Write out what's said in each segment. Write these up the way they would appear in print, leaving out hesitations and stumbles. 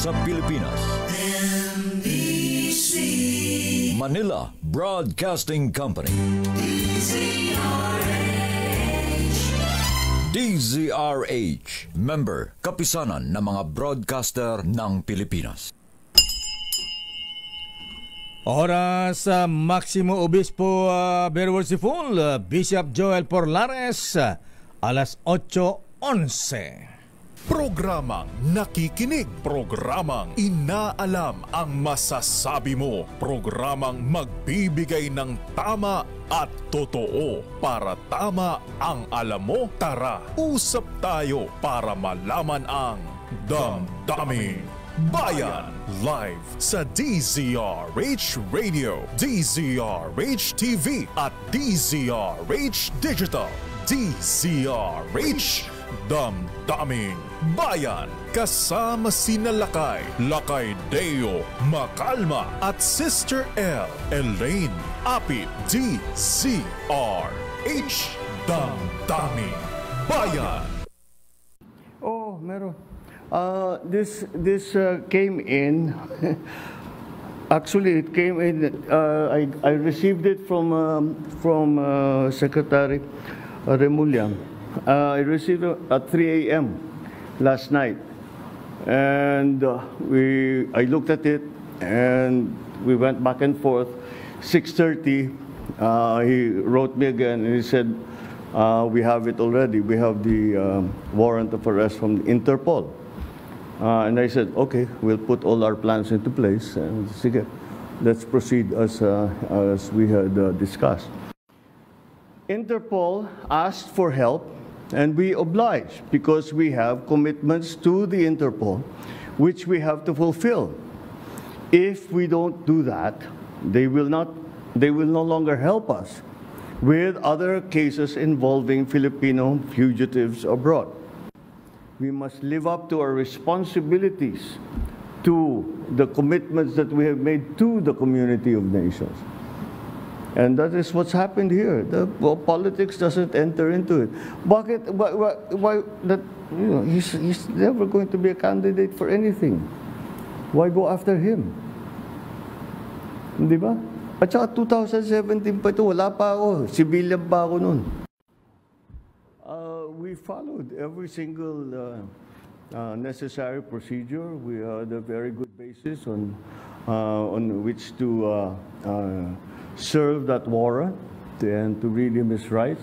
sa Pilipinas. NBC Manila Broadcasting Company. DZRH, member, kapisanan ng mga broadcaster ng Pilipinas. Oras sa Maximo Obispo Berwolsiful, Bishop Joel Porlares, alas 8:11. Programang nakikinig, programang inaalam ang masasabi mo, programang magbibigay ng tama at totoo para tama ang alam mo. Tara, usap tayo para malaman ang Damdaming Bayan. Live sa DZRH Radio, DZRH TV at DZRH Digital. DZRH Damdaming Bayan. Kasama sina Lakay Deo Macalma at Sister L. Elaine Apit. DZRH Damdaming Bayan. Oh, meron. This came in. Actually, it came in. I received it from Secretary Remulla. I received it at 3 a.m. last night, and I looked at it, and we went back and forth. 6:30, he wrote me again, and he said, "We have it already. We have the warrant of arrest from Interpol." And I said, "Okay, we'll put all our plans into place, and sige, let's proceed as we had discussed." Interpol asked for help, and we obliged because we have commitments to the Interpol, which we have to fulfill. If we don't do that, they will no longer help us with other cases involving Filipino fugitives abroad. We must live up to our responsibilities, to the commitments that we have made to the community of nations. And that is what's happened here. Politics doesn't enter into it. Bakit? Why that? You know, he's never going to be a candidate for anything. Why go after him? Di ba? At saka 2017 pa ito, wala pa ako. Civilian pa ako noon. We followed every single necessary procedure. We had a very good basis on which to serve that warrant and to read him his rights.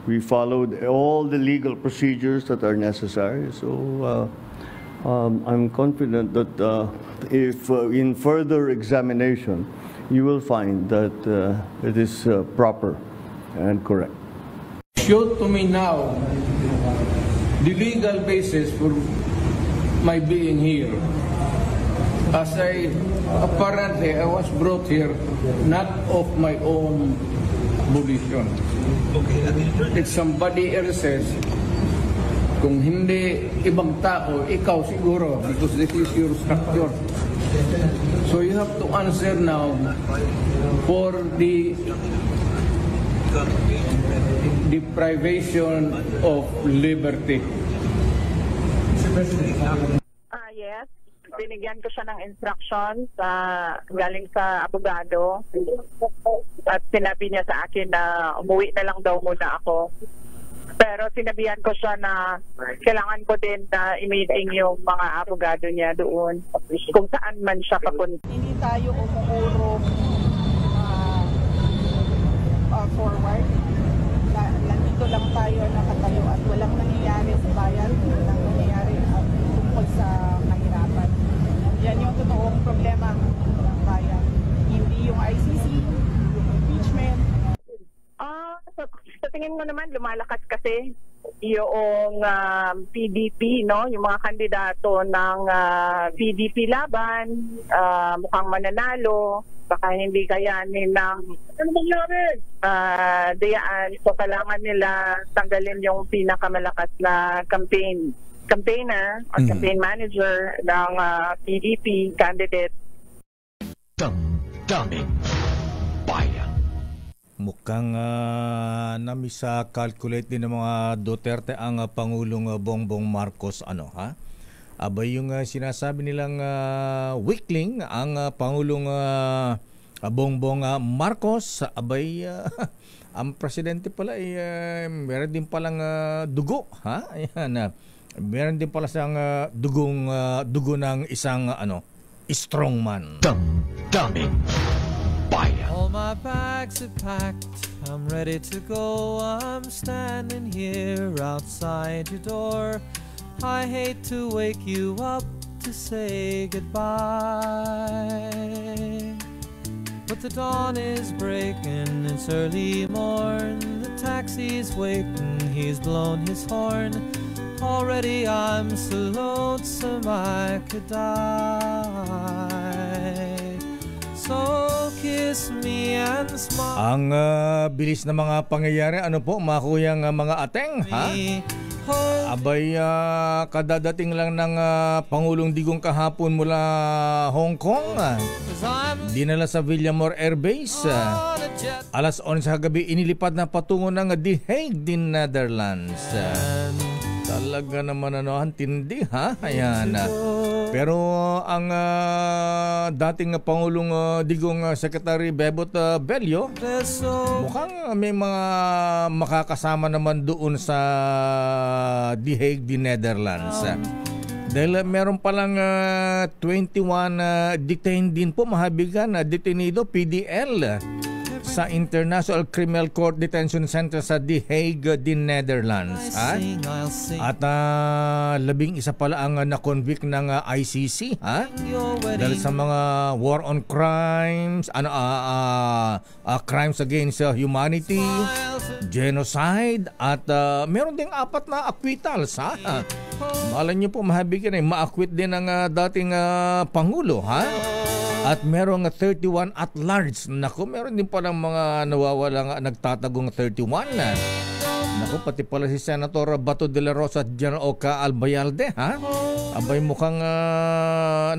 We followed all the legal procedures that are necessary. So I'm confident that if in further examination, you will find that it is proper and correct. Show to me now the legal basis for my being here. As apparently I was brought here not of my own volition. It's somebody else's. Kung hindi ibang tao, ikaw siguro, because this is your structure. So you have to answer now for the deprivation of liberty. Yes. Binigyan ko siya ng instructions galing sa abogado at sinabi niya sa akin na umuwi na lang daw muna ako. Pero sinabihan ko siya na kailangan ko din na i-meeting yung mga abogado niya doon kung saan man siya papunta. Hindi tayo umuurong forward. Nandito lang tayo nakatayo at walang nangyayari sa bayan, walang nangyayari tungkol sa mahirapan. Yan yung totoong problema ng bayan. Hindi yung ICC, yung impeachment. Sa tingin mo naman, lumalakas kasi yung PDP, no? Yung mga kandidato ng PDP laban, mukhang mananalo, baka hindi kayanin ng dayaan. So kailangan nila tanggalin yung pinakamalakas na campaigner or campaign manager ng PDP candidate. Damdaming Bayan. Mukhang namisa-calculate din ng mga Duterte ang Pangulong Bongbong Marcos Abay yung sinasabi nilang weakling ang Pangulong Bongbong Marcos, abay ang presidente pala ay meron din palang dugo, ha? Ayan, meron din pala siyang dugo ng isang strongman. Damdamin Bayan. All my bags are packed, I'm ready to go. I'm standing here outside your door. I hate to wake you up to say goodbye, but the dawn is breaking, it's early morn. The taxi's waiting, he's blown his horn. Already I'm so lonesome I could die. So kiss me and smile. Ang bilis na mga pangyayari, ano po mga kuyang mga ateng, ha? Abay, kadadating lang ng Pangulong Digong kahapon mula Hong Kong. Dinala sa Villamor Air Base. Alas 11 sa gabi, inilipad na patungo ng The Hague, din Netherlands. Talaga naman tindi, ha? Ayan. Pero ang dating Pangulong Digong Secretary Bebot Bello, mukhang may mga makakasama naman doon sa The Hague, the Netherlands. Dahil meron palang 21 detained din po, mahabigan na detenido, PDL, sa International Criminal Court Detention Center sa The Hague, the Netherlands. At 11 pala ang na-convict ng ICC, dahil sa mga war on crimes, crimes against humanity, genocide, at meron ding 4 na acquittals. Mahala niyo po, mahabigan ay ma-acquit din ang dating Pangulo, at merong 31 at large. Naku, meron din palang mga nawawalang nagtatagong 31. Naku, pati pala si Senator Bato de la Rosa at General Oca Albayalde, abay mukhang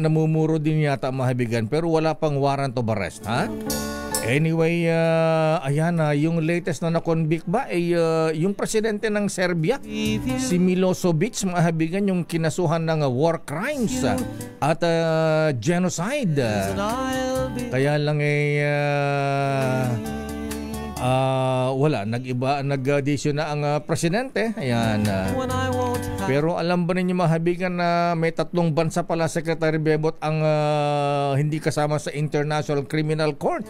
namumuro din yata, mahabigan, pero wala pang warrant of arrest, Anyway, ayan na, yung latest na na-convict ba ay yung presidente ng Serbia, si Milosevic, mahabigan, yung kinasuhan ng war crimes at genocide. Kaya lang wala, nag-addition na ang presidente. Ayan. Pero alam ba ninyo, mahabigan, na may 3 bansa pala, Secretary Bebot, ang hindi kasama sa International Criminal Court.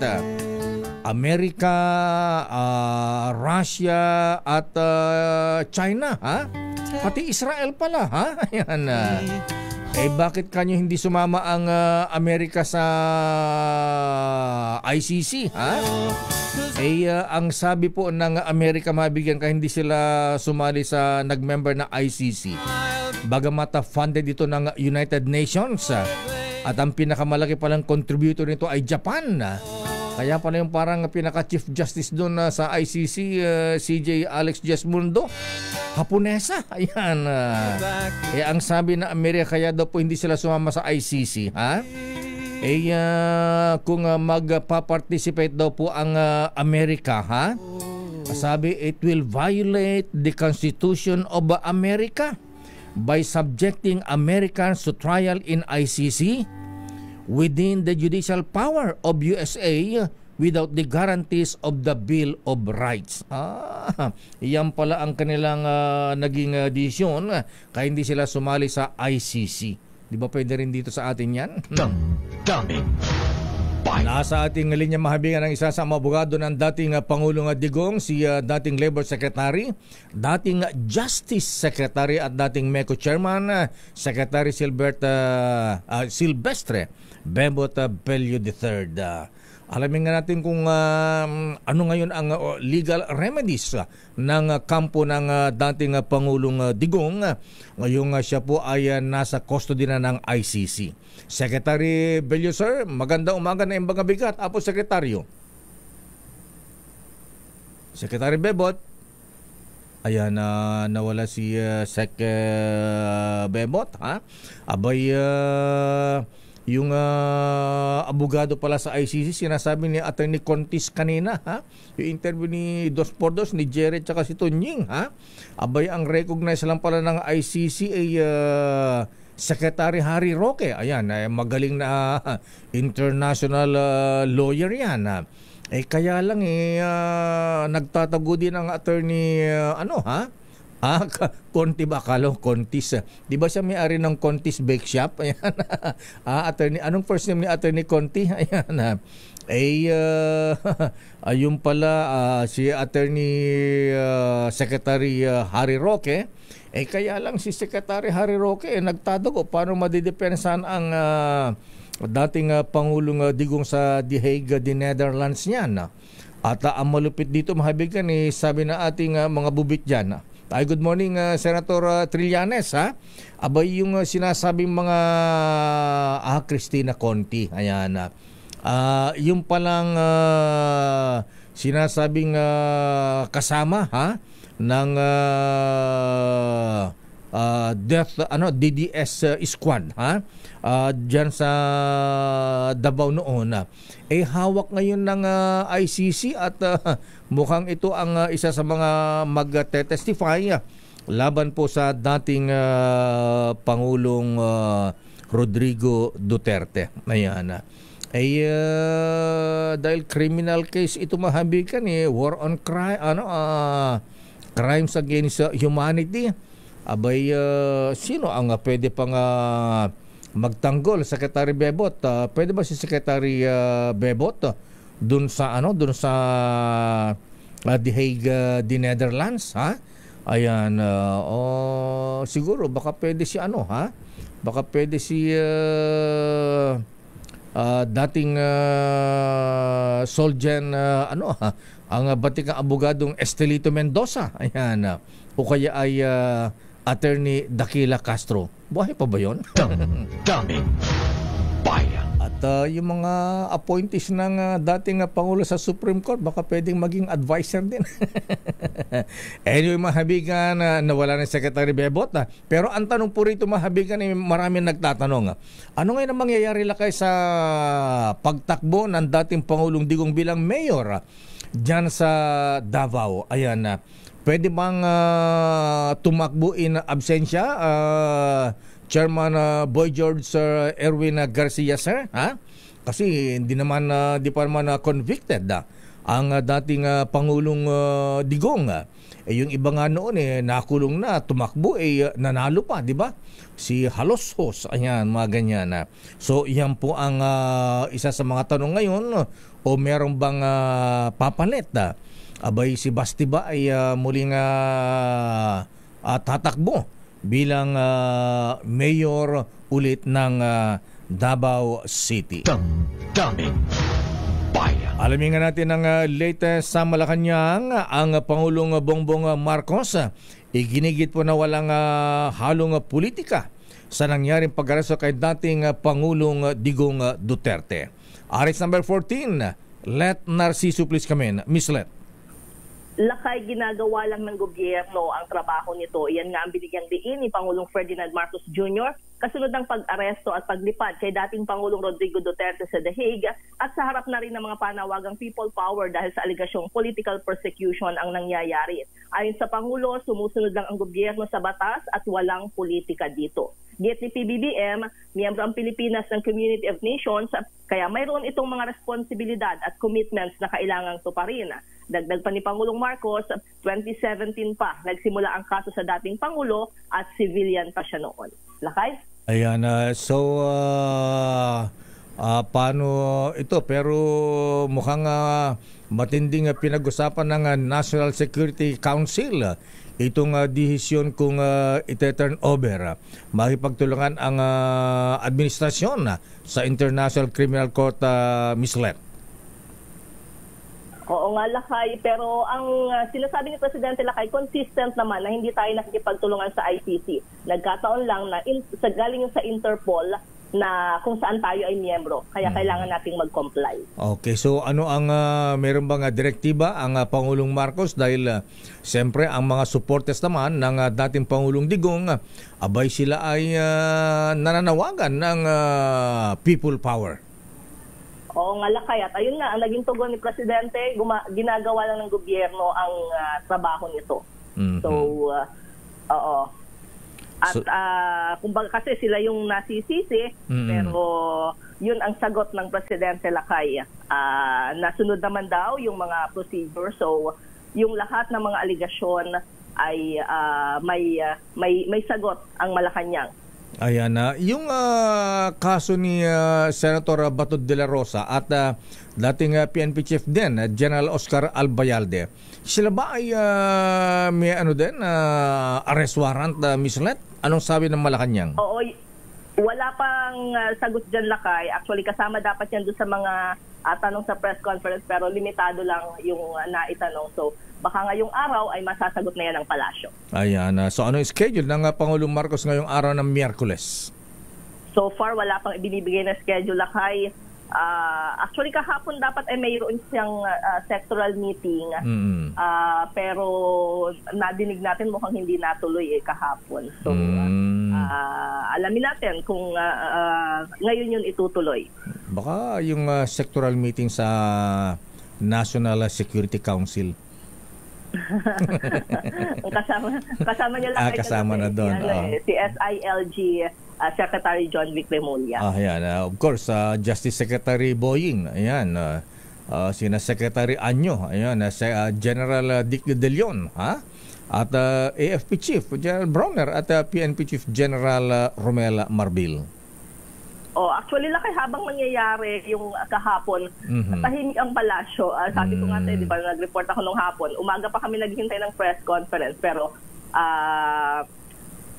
Amerika, Russia, at China, pati Israel pala, Ayan. Bakit kanyo hindi sumama ang Amerika sa ICC, ang sabi po ng Amerika, mabigyan ka, hindi sila sumali sa nag-member na ICC. Bagamat funded ito ng United Nations, at ang pinakamalaki palang contributor nito ay Japan. Kaya pala yung parang pinaka-chief justice doon sa ICC, CJ Alex Jesmundo, Haponesa. Ayan. Ang sabi na Amerika, kaya daw po hindi sila sumama sa ICC, kung magpa-participate daw po ang Amerika, sabi, it will violate the Constitution of America by subjecting Americans to trial in ICC within the judicial power of USA without the guarantees of the Bill of Rights. Yan pala ang kanilang naging desisyon, kaya hindi sila sumali sa ICC. Di ba pwede rin dito sa atin yan? Damdamin Bayan. Nasa ating linya, mahabigan, ang isa sa mga abogado ng dating Pangulong Digong, si dating Labor Secretary, dating Justice Secretary at dating MECO Chairman, Secretary Silvestre Bebot Bello III. Alamin nga natin kung ano ngayon ang legal remedies ng kampo ng dating Pangulong Digong ngayong siya po ay nasa custody na ng ICC. Secretary Bello, sir, magandang umaga na imbang bigat. Apo, Sekretaryo. Secretary Bebot. Ayan, nawala si Sec Bebot, Abay, yung abogado pala sa ICC, sinasabi ni Attorney Contis kanina, yung interview ni Dos por Dos, ni Jared tsaka si Tunying, Abay, ang recognize lang pala ng ICC ay Secretary Harry Roque. Ayan, magaling na international lawyer yan. Kaya lang nagtatago din ang attorney Conti ba? Akala Contis. Di ba siya may-ari ng Contis Bake Shop? Ayan. Attorney, anong first name ni Attorney Conti? Ayan. Ayun pala si Attorney Secretary Harry Roque. Kaya lang si Secretary Harry Roque nagtatago paano madidepensahan ang dating Pangulong Digong sa The Hague, the Netherlands niyan. At ang malupit dito, mahabigan, sabi na ating mga bubit dyan. Good morning, Senator Trillanes. Abay yung sinasabing mga Cristina Conti. Ayan. Yung palang sinasabing kasama ng DDS squad diyan sa Davao noon. Hawak ngayon ng ICC at mukhang ito ang isa sa mga mag-testify laban po sa dating Pangulong Rodrigo Duterte. Ayan. Dahil criminal case ito, mahabigan, war on crime, crimes against humanity. Abay, sino ang pwede pang magtanggol? Secretary Bebot. Pwede ba si Secretary Bebot dun sa The Hague, the Netherlands, Ayan, siguro baka pwede si baka pwede si dating Solgen ang batikang abogadong Estelito Mendoza. Ayan. O kaya ay Attorney Daquila Castro. Buhay pa ba yun? Daming bayan. At yung mga appointees ng dating Pangulo sa Supreme Court, baka pwedeng maging advisor din. Anyway, mahabigan, nawala na Secretary Bebot. Pero ang tanong po rito, mahabigan, maraming nagtatanong. Ano ngayon ang mangyayari lakay sa pagtakbo ng dating Pangulong Digong bilang mayor dyan sa Davao? Ayan. Pwede bang tumakbo in absensya? Chairman Boy George Sir Erwin Garcia, sir? Kasi di pa naman convicted ang dating Pangulong Digong. Yung iba nga noon nakulong na, tumakbo nanalo pa, di ba? Si Halosos, ayan, mga ganyan. So yan po ang isa sa mga tanong ngayon, o meron bang papalit? Abay, si Basti ba ay muling tatakbo bilang mayor ulit ng Davao City. Daming bayan. Alamin nga natin ang latest sa Malacanang. Ang Pangulong Bongbong Marcos iginigit po na walang halong politika sa nangyaring pag-aresto kay dating Pangulong Digong Duterte. Aris number 14, Let Narciso please come in. Miss Let. Lakay, ginagawa lang ng gobyerno ang trabaho nito. Iyan nga ang binigyang diin ni Pangulong Ferdinand Marcos Jr. kasunod ng pag-aresto at paglipad kay dating Pangulong Rodrigo Duterte sa The Hague at sa harap na rin ng mga panawagang people power dahil sa aligasyong political persecution ang nangyayari. Ayon sa Pangulo, sumusunod lang ang gobyerno sa batas at walang politika dito. Git ni PBBM, miyembro ang Pilipinas ng Community of Nations, kaya mayroon itong mga responsibilidad at commitments na kailangang tuparin. Dagdag pa ni Pangulong Marcos, 2017 pa nagsimula ang kaso sa dating Pangulo at civilian pa siya noon. Lakay? Ayan, paano ito? Pero mukhang matinding pinag-usapan ng National Security Council itong desisyon kung ite-turn over. Makipagtulungan ang administrasyon sa International Criminal Court, Ms. Let. Oo nga, Lakay. Pero ang sinasabi ni Presidente Lakay, consistent naman na hindi tayo nakikipagtulungan sa ICC. Nagkataon lang na galing sa Interpol na kung saan tayo ay miyembro. Kaya kailangan nating mag-comply. Okay, so ano ang meron bang direktiba ang Pangulong Marcos dahil siyempre ang mga supporters naman ng dating Pangulong Digong, abay sila ay nananawagan ng people power. Oo nga, Lakay. At ayun nga, ang naging tugon ni Presidente, ginagawa lang ng gobyerno ang trabaho nito. Mm-hmm. So, oo. At kumbaga kasi sila yung nasisisi, pero yun ang sagot ng Presidente Lakay. Nasunod naman daw yung mga procedure. So, yung lahat ng mga aligasyon ay may sagot ang Malacanang. Ayan na. Yung kaso ni Senator Bato de la Rosa at dating PNP chief din, General Oscar Albayalde, sila ba ay may arrest warrant, Ms. Let? Anong sabi ng Malacanang? Oo, wala pang sagot dyan, Lakay. Actually, kasama dapat yan doon sa mga tanong sa press conference, pero limitado lang yung naitanong. So, baka ngayong araw ay masasagot na yan ng palasyo. Ayan. So, ano yung schedule ng Pangulong Marcos ngayong araw ng Miyerkules? So far, wala pang ibinibigay na schedule, Lakay. Actually, kahapon dapat ay mayroon siyang sectoral meeting. Pero nadinig natin mukhang hindi natuloy kahapon. So, alamin natin kung ngayon yun itutuloy. Baka yung sectoral meeting sa National Security Council. kasama niya lang kasama na doon. Si SILG Secretary John Vic Remulla. Ayan, of course, Justice Secretary Boying, ayan, sina Secretary Anyo, ayan, General Dick De Leon, at AFP Chief General Bronner at PNP Chief General Romel Marbil. Actually, Lakay, habang mangyayari yung kahapon, tahimik ang palasyo. Sabi ko nga sa'yo, di ba, nag-report ako nung hapon. Umaga pa kami naghihintay ng press conference, pero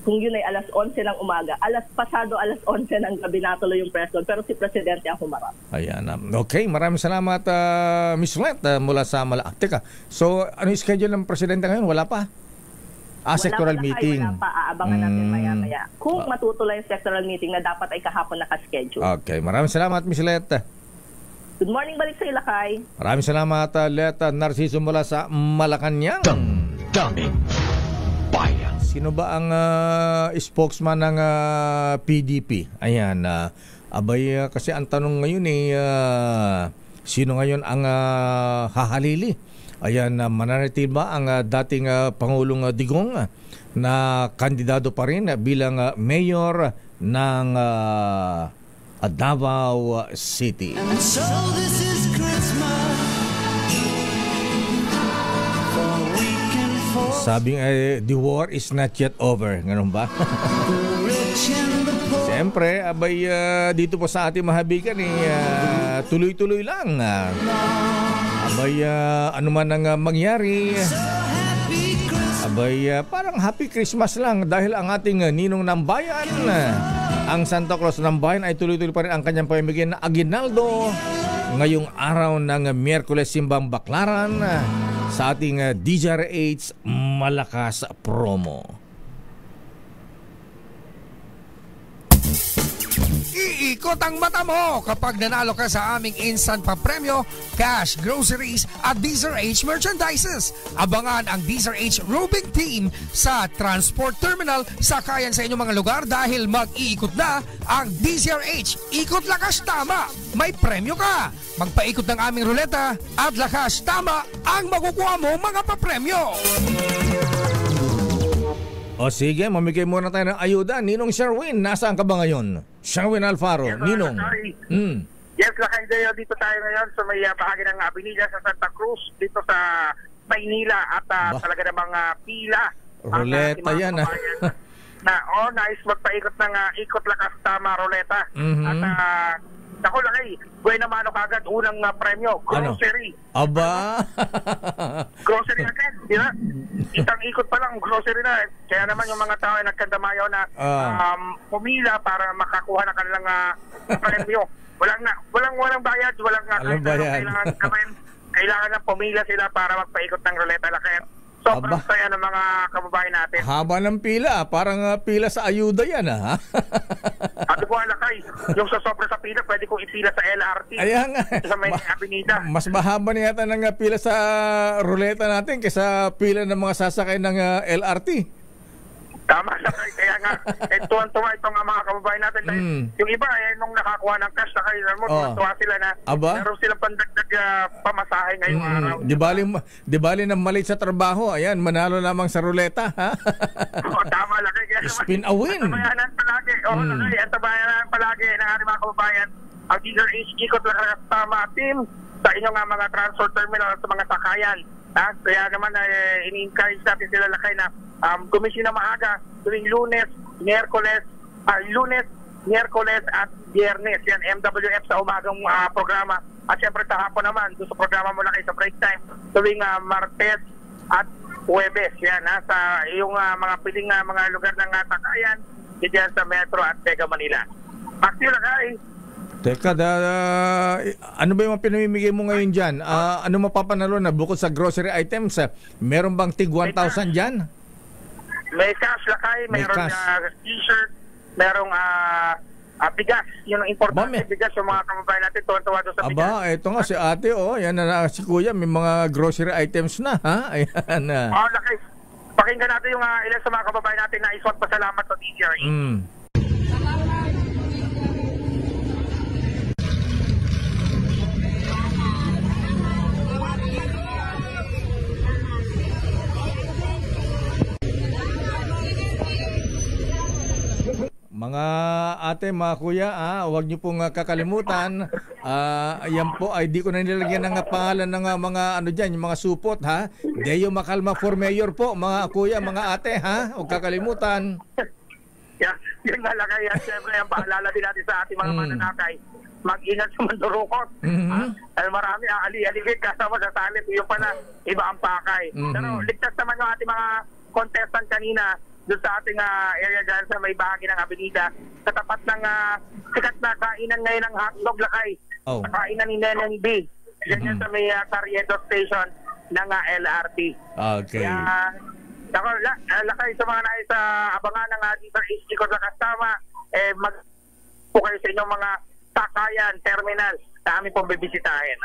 kung yun ay alas 11 ng umaga, pasado alas 11 ng gabi natuloy yung press conference, pero si Presidente ang humarap. Ayan. Okay, maraming salamat, Ms. Let, mula sa Teka, so ano yung schedule ng Presidente ngayon? Wala pa? Sectoral meeting. Wala pa, aabangan natin maya-maya. Kung matutuloy yung sectoral meeting na dapat ay kahapon nakaschedule. Okay, maraming salamat, Ms. Let. Good morning, balik sa Ilakay. Maraming salamat, Let Narciso mula sa Malacanang. Damdamin Bayan. Sino ba ang spokesman ng PDP? Ayan, abay, kasi ang tanong ngayon sino ngayon ang hahalili? Ayan, mananatil ba ang dating Pangulong Digong na kandidato pa rin bilang mayor ng Davao City? And so this is Christmas. Sabing the war is not yet over. Ganun ba? Siyempre, abay, dito po sa ating mahabigan tuloy-tuloy lang. Abay, ano man ang mangyari, abay, parang happy Christmas lang dahil ang ating ninong ng bayan, ang Santa Claus ng bayan, ay tuloy-tuloy pa rin ang kanyang pamimigay na aginaldo ngayong araw ng Miyerkules Simbang Baklaran sa ating DZRH Malakas Promo. Iikot ang mata mo kapag nanalo ka sa aming instant papremyo, cash, groceries at DZRH merchandises. Abangan ang DZRH Roving Team sa Transport Terminal sakayan sa inyong mga lugar dahil mag-iikot na ang DZRH Ikot Lakas Tama. May premyo ka. Magpaikot ng aming ruleta at lakas tama ang makukuha mo mga papremyo. O sige, mamigay muna tayo ng ayuda. Ninong Sherwin, nasaan ka ba ngayon? Sherwin Alfaro, yes, Ninong. Yes, Lakay Deo, dito tayo ngayon sa may bahagi ng Avenida sa Santa Cruz, dito sa Maynila at talaga namang pila. Ruleta yan. Nais magpaikot ng ikot lakas tama ruleta. At ako Lakay, buhay naman kagad, unang premyo, grocery. Ano? Aba! Grocery agad, di ba? Isang ikot pa lang, grocery na. Kaya naman yung mga tao ay nagkandamayaw na pumila para makakuha ng kanilang premyo. Walang bayad, walang kailangan gawin. Kailangan na pumila sila para magpaikot ng ruleta. Kaya sobrang saya ng mga kababayan natin. Haba ng pila, parang pila sa ayuda yan ha. Sabi ko Lakay, yung sa sobra sa pila, pwede kong ipila sa LRT. Ayan nga. Sa may Avenida. Mas mahaba na yata ng pila sa ruleta natin kaysa pila ng mga sasakay ng LRT. Tama na kayo. Kaya nga, tuwan-tuwa itong mga kababayan natin. Yung iba, nung nakakuha ng cash na kayo, tuwan-tuwa sila na meron silang pandagdag pamasahe ngayong araw. Di bali na mali sa trabaho, ayan, manalo lamang sa ruleta, ha? Tama lang kayo. Spin a win. Antabayanan palagi. Antabayanan palagi ng ating mga kababayan. Ang Deezer H, ikot lang kasama team sa inyong mga transport terminal at sa mga sakayan. Kaya naman ini-encourage natin sila lakay na gumising na maaga tuwing Lunes, Miyerkules at Biyernes. Yan, MWF sa umagang programa. At syempre sa hapon naman, doon sa programa mo lakay sa break time tuwing Martes at Huwebes. Yan, sa iyong mga piling mga lugar ng sakayan diyan sa Metro at Mega Manila. Back to you, lakay. Teka, ano ba yung pinamimigay mo ngayon dyan? Ano mapapanalo na bukod sa grocery items? Meron bang tig 1,000 dyan? May cash lakay, mayroong t-shirt, merong bigas. Yun ang importante, bigas yung mga kababayan natin, tuwan-tuwa doon sa bigas. Ito nga si ate, yan na si kuya, may mga grocery items na, ha? Ayan na. Lakay, pakinggan natin yung ilan sa mga kababayan natin na iswat pasalamat sa DZRH. Mga ate, mga kuya, huwag niyo pong kakalimutan. Yan po ay di ko na nilagyan ng pangalan ng mga dyan, yung mga supot, ha? Deo Macalma for mayor po, mga kuya, mga ate, ha? Huwag kakalimutan. Yun nga lang kaya, siyempre, ang paalala din natin sa ating mga mananakay. Mag-ingat sa mandurukot. Marami ali-aligid kasama sa salip. Yung pala, iba ang pakay. Pero ligtas naman yung ating mga contestant kanina doon sa ating area dyan sa may bahagi ng Avenida. Sa tapat ng sikat na kainan ngayon ng hotdog lakay. Kainan ni Neneng B. Yan sa may Carriedo Station ng LRT. Okay. Lakay sa mga nais abangan ng Deezer H ko sa kasama, mag po kayo sa inyong mga sakayan, terminal na aming pong bibisitahin.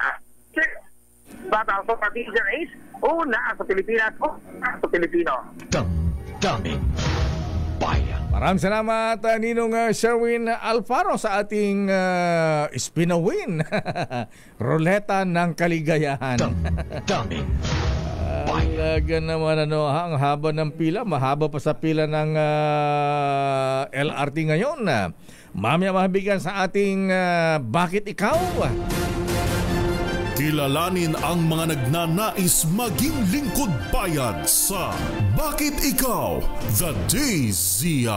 Batang so sa Deezer H, una sa Pilipinas, sa Pilipino. Daming bayan. Maraming salamat Ninong Sherwin Alfaro sa ating spin a win. Ruleta ng kaligayahan. Daming bayan. Naman ang haba ng pila, mahaba pa sa pila ng LRT ngayon. Mamaya mabigan sa ating Bakit Ikaw? Kilalanin ang mga nagnanais maging lingkod bayan sa Bakit Ikaw? The DZRH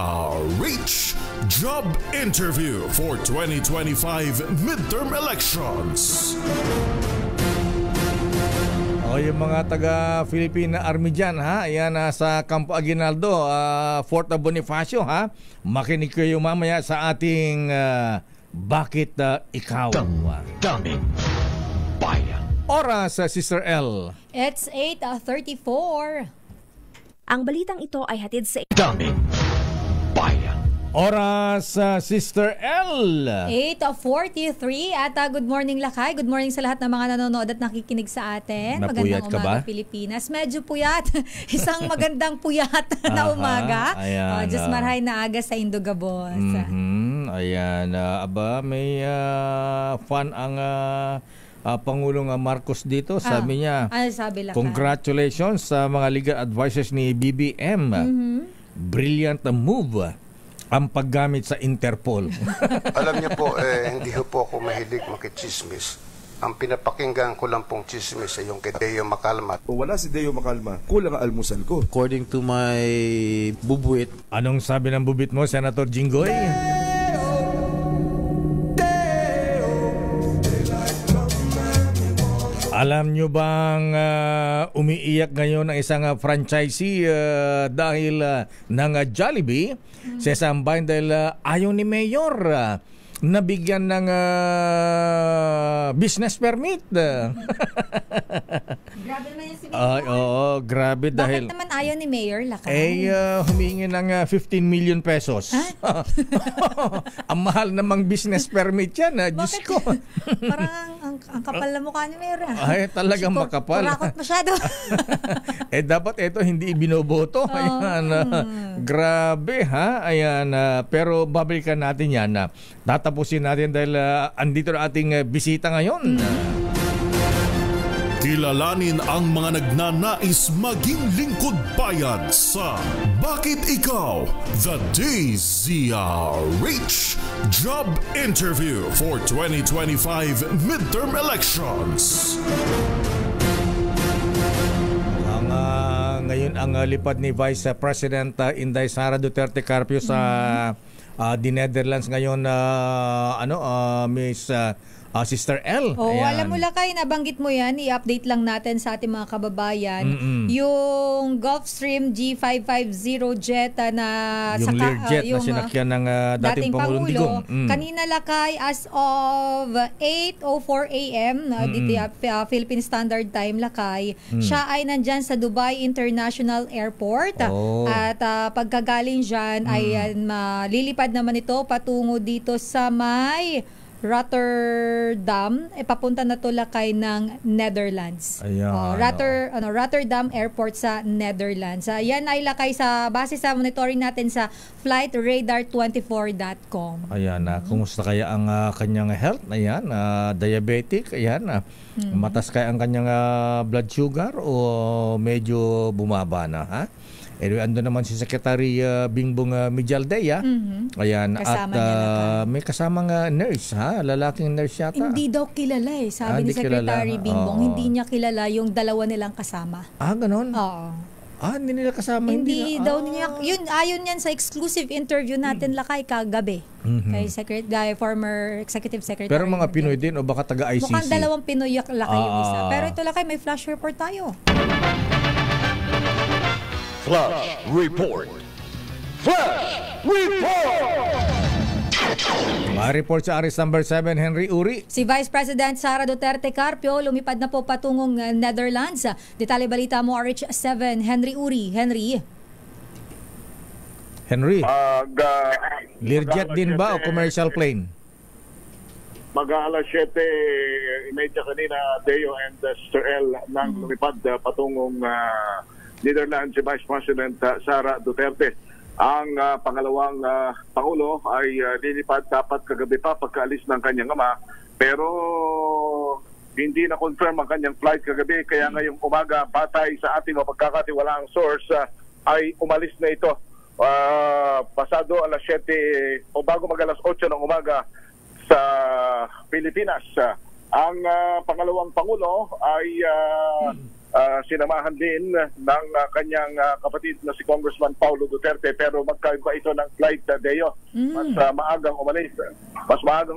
Job Interview for 2025 Midterm Elections. Yung mga taga-Philippine Army dyan, ha? Ayan, sa Campo Aguinaldo, Fort Bonifacio, ha? Makinig kayo mamaya sa ating Bakit Ikaw? Daming bayan. Oras, Sister L. It's 8:34. Ang balitang ito ay hatid sa Daming bayan. Oras, Sister L. 8:43 at good morning lakay. Good morning sa lahat ng mga nanonood at nakikinig sa atin. Napuyat magandang ka umaga ba? Pilipinas. Medyo puyat. Isang magandang puyat na umaga. Ayan. Diyos marhay na aga sa Indogabos. Ayan. May fun ang Pangulong Marcos dito. Sabi niya, sabi lakay? Congratulations sa mga legal advisors ni BBM. Brilliant move ang paggamit sa Interpol. Alam niyo po, hindi po ako mahilig makichismis. Ang pinapakinggan ko lang pong chismis ay yung kay Deo Macalma. Kung wala si Deo Macalma, kulang ang almusal ko. According to my bubuit. Anong sabi ng bubit mo, Senator Jinggoy? Alam nyo bang umiiyak ngayon ang isang franchisee dahil ng Jollibee? Sesambahin dahil ayaw ni Mayor nabigyan ng business permit. Grabe naman yung si Mayor. Oo, grabe dahil... Bakit naman ayaw ni Mayor lakay? Humingi ng 15 million pesos. Ang mahal namang business permit yan. Diyos ko. Parang ang ang kapal na mukha ni Mera. Ay, talagang makapal. Kurakot masyado. Dapat ito hindi ibinoboto. Ayan, grabe ha. Ayan, pero babalikan natin yan. Tatapusin natin dahil andito na ating bisita ngayon. Kilalanin ang mga nagnanais maging lingkod bayan sa Bakit Ikaw? The DZRH Job Interview for 2025 Midterm Elections. Ngayon ang lipad ni Vice President Inday Sara Duterte Carpio sa the Netherlands ngayon, Miss Sister L. Alam mo Lakay, nabanggit mo yan, i-update lang natin sa ating mga kababayan. Yung Gulfstream G550 jet na yung Learjet na sinakyan ng dating Pangulong Digong. Kanina Lakay, as of 8:04 a.m. Philippine Standard Time Lakay, siya ay nandyan sa Dubai International Airport. At pagkagaling dyan ay malilipad naman ito patungo dito sa may Rotterdam, papunta na to Lakay ng Netherlands. Rotterdam Airport sa Netherlands. Yan ay Lakay sa base sa monitoring natin sa flightradar24.com. Ayan, kumusta kaya ang kanyang health? Ayan, diabetic, ayan, matas kaya ang kanyang blood sugar o medyo bumaba na, ha? Anyway, ando naman si Secretary Bingbong Mijaldea. Ayan, kasama at may kasamang nurse, ha? Lalaking nurse yata. Hindi daw kilala sabi ni Secretary Bingbong. Hindi niya kilala yung dalawa nilang kasama. Ganon? Oo. Hindi nila kasama. Hindi daw niya. Ayon yan sa exclusive interview natin Lakay kagabi. Kay former Executive Secretary. Pero mga Pinoy din o baka taga-ICC? Mukhang dalawang Pinoy Lakay yung isa. Pero ito Lakay, may flash report tayo. Flash Report! Flash Report! Ma-report sa Aris number 7, Henry Uri. Si Vice President Sara Duterte Carpio lumipad na po patungong Netherlands. Detalye balita mo, RH7, Henry Uri. Henry. Learjet din ba o commercial plane? Mag-aalas 7:30 kanina, Deo and Sister L nang lumipad patungong Netherlands si Vice President Sara Duterte. Ang pangalawang Pangulo ay lilipad dapat kagabi pa pagkaalis ng kanyang ama, pero hindi na confirm ang kanyang flight kagabi, kaya ngayong umaga batay sa ating mapagkakatiwalaang source ay umalis na ito pasado alas 7 o bago mag alas 8 ng umaga sa Pilipinas. Ang pangalawang Pangulo ay sinamahan din ng kanyang kapatid na si Congressman Paulo Duterte, pero magkaiba ito ng flight, Deo. Mas maagang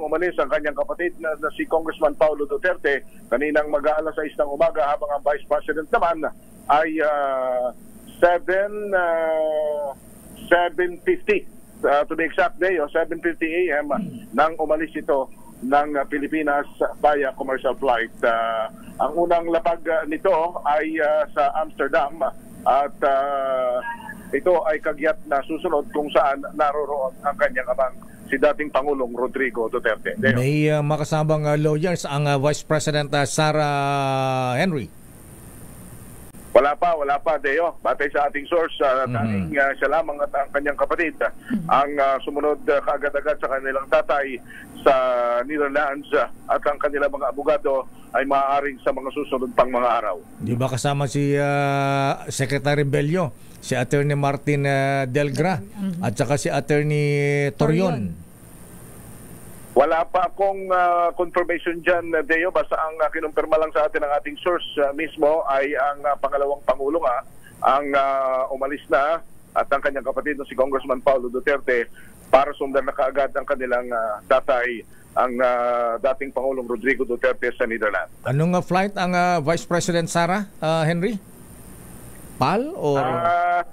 umalis ang kanyang kapatid na si Congressman Paulo Duterte kaninang mag-aalas 6 ng umaga, habang ang Vice President naman ay 7:50 to be exact, Deo, 7:50 a.m. nang umalis ito ng Pilipinas via commercial flight. Ang unang lapag nito ay sa Amsterdam at ito ay kagyat na susunod kung saan naroroon ang kanyang amang si dating Pangulong Rodrigo Duterte. May makasabang lawyers ang Vice President Sara Henry. Wala pa, Deo. Batay sa ating source, tanging siya lamang at ang kanyang kapatid ang sumunod kaagad-agad sa kanilang tatay sa Netherlands, at ang kanilang mga abogado ay maaaring sa mga susunod pang mga araw. Di ba kasama si Secretary Bello, si Attorney Martin Delgra, at saka si Attorney Torion? Wala pa akong confirmation dyan, Deo. Basta ang kinumpirma lang sa atin ng ating source mismo ay ang pangalawang Pangulo ang umalis na, at ang kanyang kapatid na si Congressman Paulo Duterte para sundan na kaagad ang kanilang tatay, ang dating Pangulong Rodrigo Duterte sa Netherlands. Anong flight ang Vice President Sara, Henry? PAL or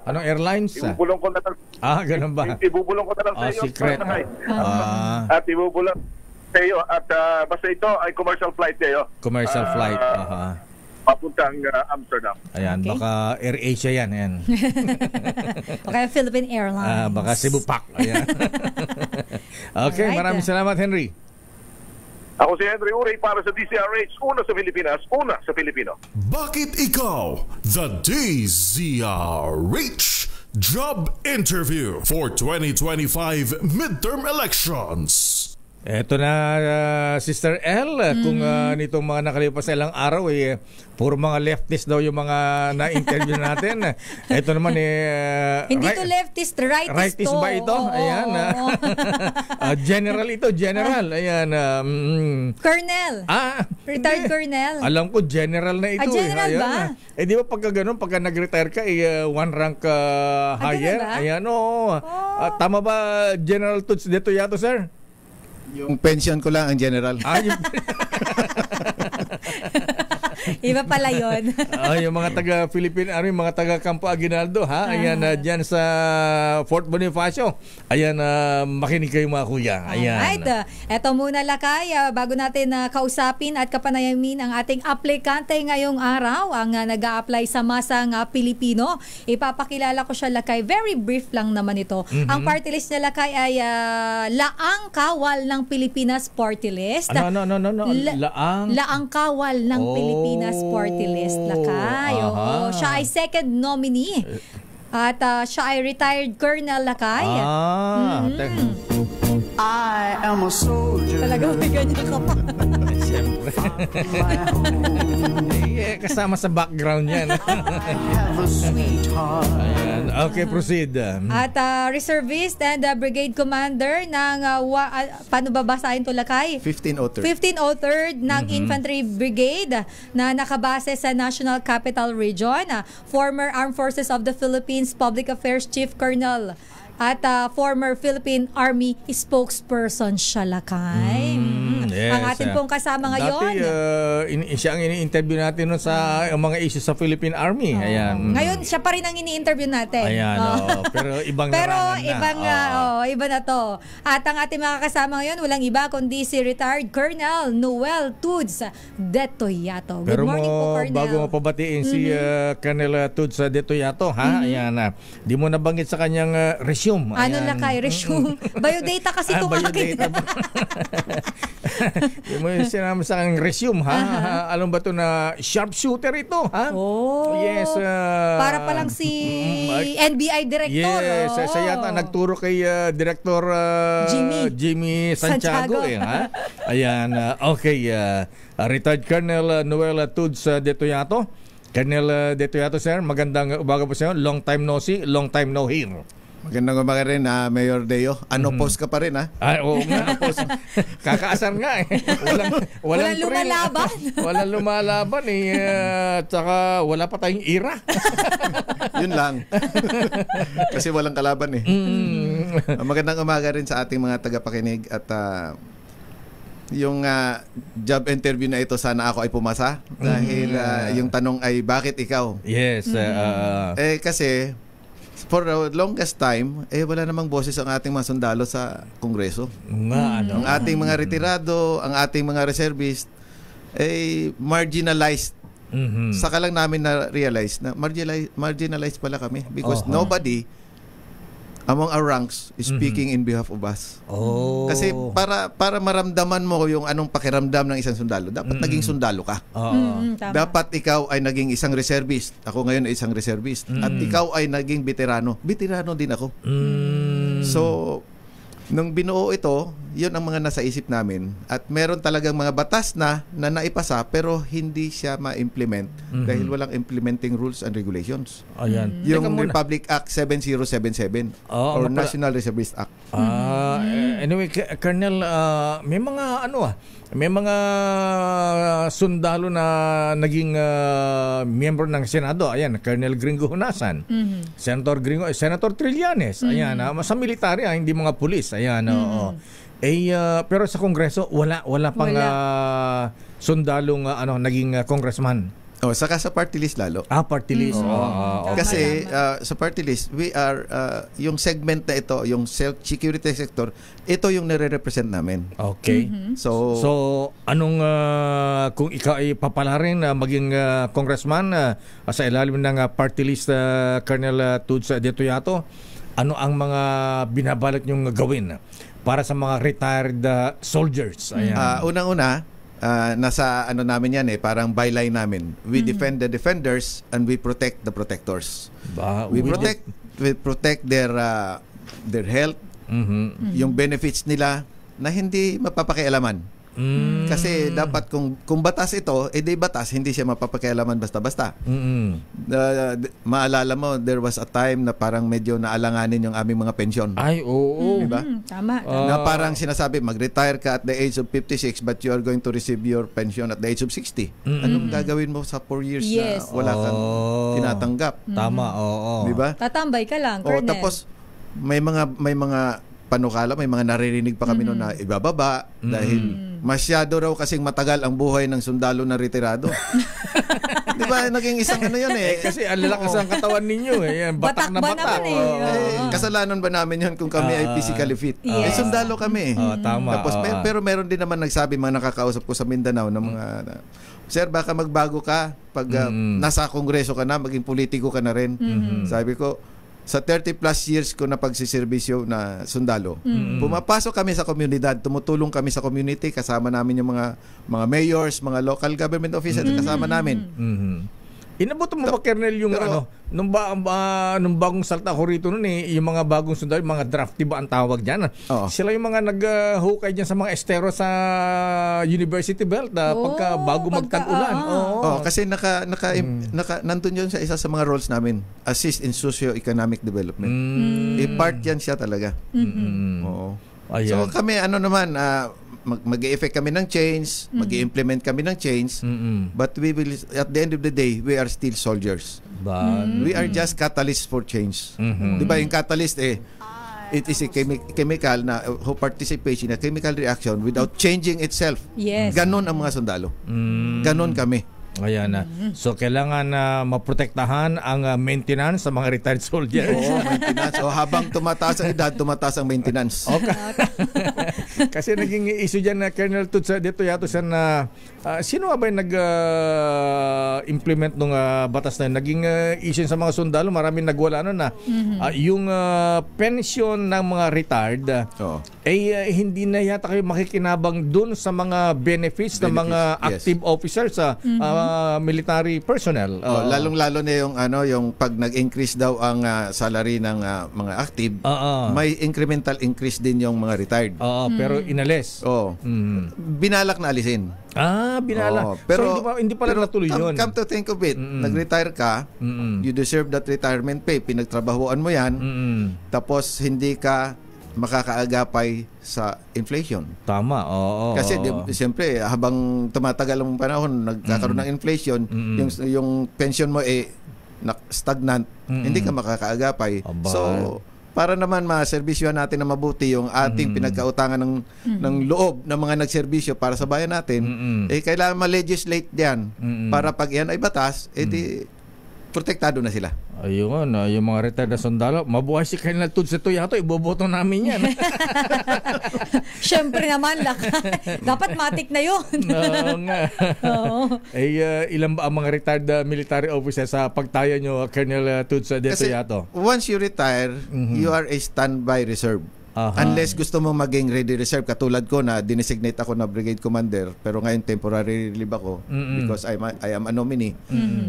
anong airlines? Ibubulong ko na lang. Ganun ba? Ibubulong ko na lang sa iyo. Secret. At ibubulong sa iyo. At basta ito ay commercial flight kayo. Commercial flight. Papuntang Amsterdam. Ayan, okay. Baka AirAsia yan. Ayan. Baka Philippine Airlines. Baka Cebu Pac. Ayan. Okay, alright. Maraming salamat, Henry. Ako si Henry Uray para sa DZRH, una sa Pilipinas, una sa Pilipino. Bakit ikaw? The DZRH Job Interview for 2025 Midterm Elections. Eto na, Sister L, kung nitong mga nakalipas na ilang araw, puro mga leftist daw yung mga na-interview natin. Eto naman, hindi to leftist, rightist ba ito? Ayan. General ito, general. Ayan. Colonel. Retired colonel. Alam ko, general na ito. General ayan, ba? Di ba pagka ganun, pagka nag-retire ka, one rank higher? Ayan, tama ba, General Tuts dito yato, sir? Yung pension ko lang ang general. Iba pala yun. Yung mga taga-Philippine Army, mga taga-Campo Aguinaldo, ha? Ayan, dyan sa Fort Bonifacio. Ayan, makinig kayo mga kuya. Ayan. Alright. Eto muna, Lakay, bago natin kausapin at kapanayamin ang ating aplikante ngayong araw, ang nag-a-apply sa masang Pilipino. Ipapakilala ko siya, Lakay. Very brief lang naman ito. Ang party list niya, Lakay, ay Laang Kawal ng Pilipinas Party List. Ano? Laang Kawal ng Pilipinas Party List, Lakay. Siya ay second nominee. At siya ay retired colonel, Lakay. I am a soldier. Talagang may ganyan ka pa. Siyempre. Kasama sa background yan. Ayan. Okay, proceed. At reservist and brigade commander ng paano babasahin to, Lakay? 1503rd ng Infantry Brigade na nakabase sa National Capital Region. Former Armed Forces of the Philippines Public Affairs Chief Colonel at former Philippine Army spokesperson siya, Lakay. Yes. Ang atin pong kasama ngayon. Dati, siya ang ini-interview natin sa mga issues sa Philippine Army. Ayan. Ngayon, siya pa rin ang ini-interview natin. Ayan, pero ibang iba na to. At ang ating mga kasama ngayon, walang iba kundi si retired Colonel Noel Tuds Detoyato. Good morning po, Colonel. Bago mo pabatiin si Colonel Tuds Detoyato, ha? Ayan, di mo nabanggit sa kanyang resume. Ano na kay resume? Biodata kasi itong akin. Yung mo sinama sa kanyang resume, ha? Alam ba ito na sharpshooter ito, ha? Yes. Para palang si NBI director. Yes. Sa yata nagturo kay Director Jimmy Santiago. Ha? Ayan. Okay. Retired Colonel Noel Tuds Detoyato. Colonel Detoyato, sir. Magandang umaga po sa inyo. Long time no see, long time no hear. Magandang umaga rin, Mayor Deo. Post ka pa rin, ha? Oo nga, post. Kakaasar nga, eh. Walang lumalaban. Walang lumalaban, eh. Tsaka wala pa tayong ira. Yun lang. Kasi walang kalaban, eh. Magandang umaga rin sa ating mga tagapakinig at yung job interview na ito, sana ako ay pumasa. Dahil yung tanong ay, bakit ikaw? Yes. Kasi for the longest time, wala namang boses ang ating mga sundalo sa Kongreso. Ang ating mga retirado, ang ating mga reservist, marginalized. Saka lang namin na-realize na marginalized pala kami because nobody among our ranks is speaking in behalf of us. Kasi para maramdaman mo yung anong pakiramdam ng isang sundalo, dapat naging sundalo ka. Dapat ikaw ay naging isang reservist. Ako ngayon ay isang reservist. At ikaw ay naging veterano. Veterano din ako. So, nung binuo ito, yun ang mga nasa isip namin. At meron talagang mga batas na naipasa pero hindi siya ma-implement dahil walang implementing rules and regulations. Ayan. Yung Republic Act 7077 or National Reservist Act. Anyway, Colonel, may mga may mga sundalo na naging miyembro ng Senado. Ayan, Colonel Gringo Hunasan, Senator Trillanes. Ayan, sa military, hindi mga pulis. Ayan, pero sa Kongreso wala pang sundalong naging congressman. Saka sa party list lalo. Party list. Kasi sa party list, we are yung segment na ito, yung security sector, ito yung nire-represent namin. Okay. So anong kung ikaw ay papalarin maging congressman sa ilalim ng party list, Colonel Tuds Detoyato, ano ang mga binabalak niyong gawin para sa mga retired soldiers. Ayan. Unang-una, nasa ano namin yan parang byline namin. We defend the defenders and we protect the protectors. We protect their health, yung benefits nila na hindi mapapakialaman. Kasi dapat kung batas ito, di batas, hindi siya mapapakialaman basta-basta. Maalala mo, there was a time na parang medyo naalanganin yung aming mga pensyon. Ay, oo. Diba? Tama. Na parang sinasabi, mag-retire ka at the age of 56 but you are going to receive your pension at the age of 60. Anong gagawin mo sa 4 years na wala kang tinatanggap? Tama, oo. Diba? Tatambay ka lang, Colonel. Tapos, may mga panukala, may mga naririnig pa kami noon na ibababa dahil masyado raw kasing matagal ang buhay ng sundalo na retirado. Di ba? Naging isang ano yun Kasi ang lalakas ang katawan ninyo Batak na batak. Kasalanan ba namin yun kung kami ay physically fit? Sundalo kami. Tama. Tapos, pero meron din naman nagsabi, mga nakakausap ko sa Mindanao ng mga Sir, baka magbago ka pag nasa kongreso ka na, maging politiko ka na rin. Sabi ko, sa 30 plus years ko na pagsiservisyo na sundalo, pumapasok kami sa komunidad, tumutulong kami sa community, kasama namin yung mga mayors, mga local government officials, kasama namin. Inabot mo ba, Colonel, yung nung bagong salta ko rito noon yung mga bagong sundalo, mga drafty ba ang tawag dyan? Sila yung mga nag-hukay dyan sa mga estero sa University Belt pagka bago magtag-ulan. Kasi nandun yun sa isa sa mga roles namin, assist in socio-economic development. Part yan siya talaga. So kami naman, mag-e-effect kami ng change, mag-i-implement kami ng change, but we will, at the end of the day, we are still soldiers. We are just catalysts for change. Diba yung catalyst it is a chemical na who participates in a chemical reaction without changing itself. Ganon ang mga sundalo. Ganon kami. Ayan na. So, kailangan maprotektahan ang maintenance sa mga retired soldiers. Maintenance. Habang tumataas ang edad, tumataas ang maintenance. Kasi naging issue dyan na Colonel Tutsa dito yato siya na sino ba yung nag-implement nung batas na yun? Naging issue sa mga sundalo, maraming nagwala na yung pension ng mga retired hindi na yata kayo makikinabang dun sa mga benefits ng mga active officers sa military personnel. Lalong-lalo na yung pag nag-increase daw ang salary ng mga active, may incremental increase din yung mga retired. Pero inalis. Binalak na alisin. Binalak. Pero hindi pala natuloy yun. Come to think of it, nag-retire ka, you deserve that retirement pay, pinagtrabahuan mo yan, tapos hindi ka makakaagapay sa inflation. Tama, Kasi siyempre, habang tumatagal ang panahon, nagkakaroon ng inflation, yung pension mo stagnant, hindi ka makakaagapay. So, para naman maserbisyohan natin na mabuti yung ating pinagkautangan ng loob ng mga nagserbisyo para sa bayan natin, kailangan ma-legislate diyan para pag yan ay batas, protektado na sila. Ayun, yung mga retired na sundalo, mabuhay si Colonel Tutsa Tuyato, iboboto namin yan. Siyempre naman, dapat matik na yun. Ilan ba ang mga retired military officers sa pagtaya nyo, Colonel Tutsa Tuyato? Once you retire, you are a standby reserve. Unless gusto mo maging ready reserve, katulad ko na dinesignate ako na brigade commander, pero ngayon temporary relieve ako because I am a nominee.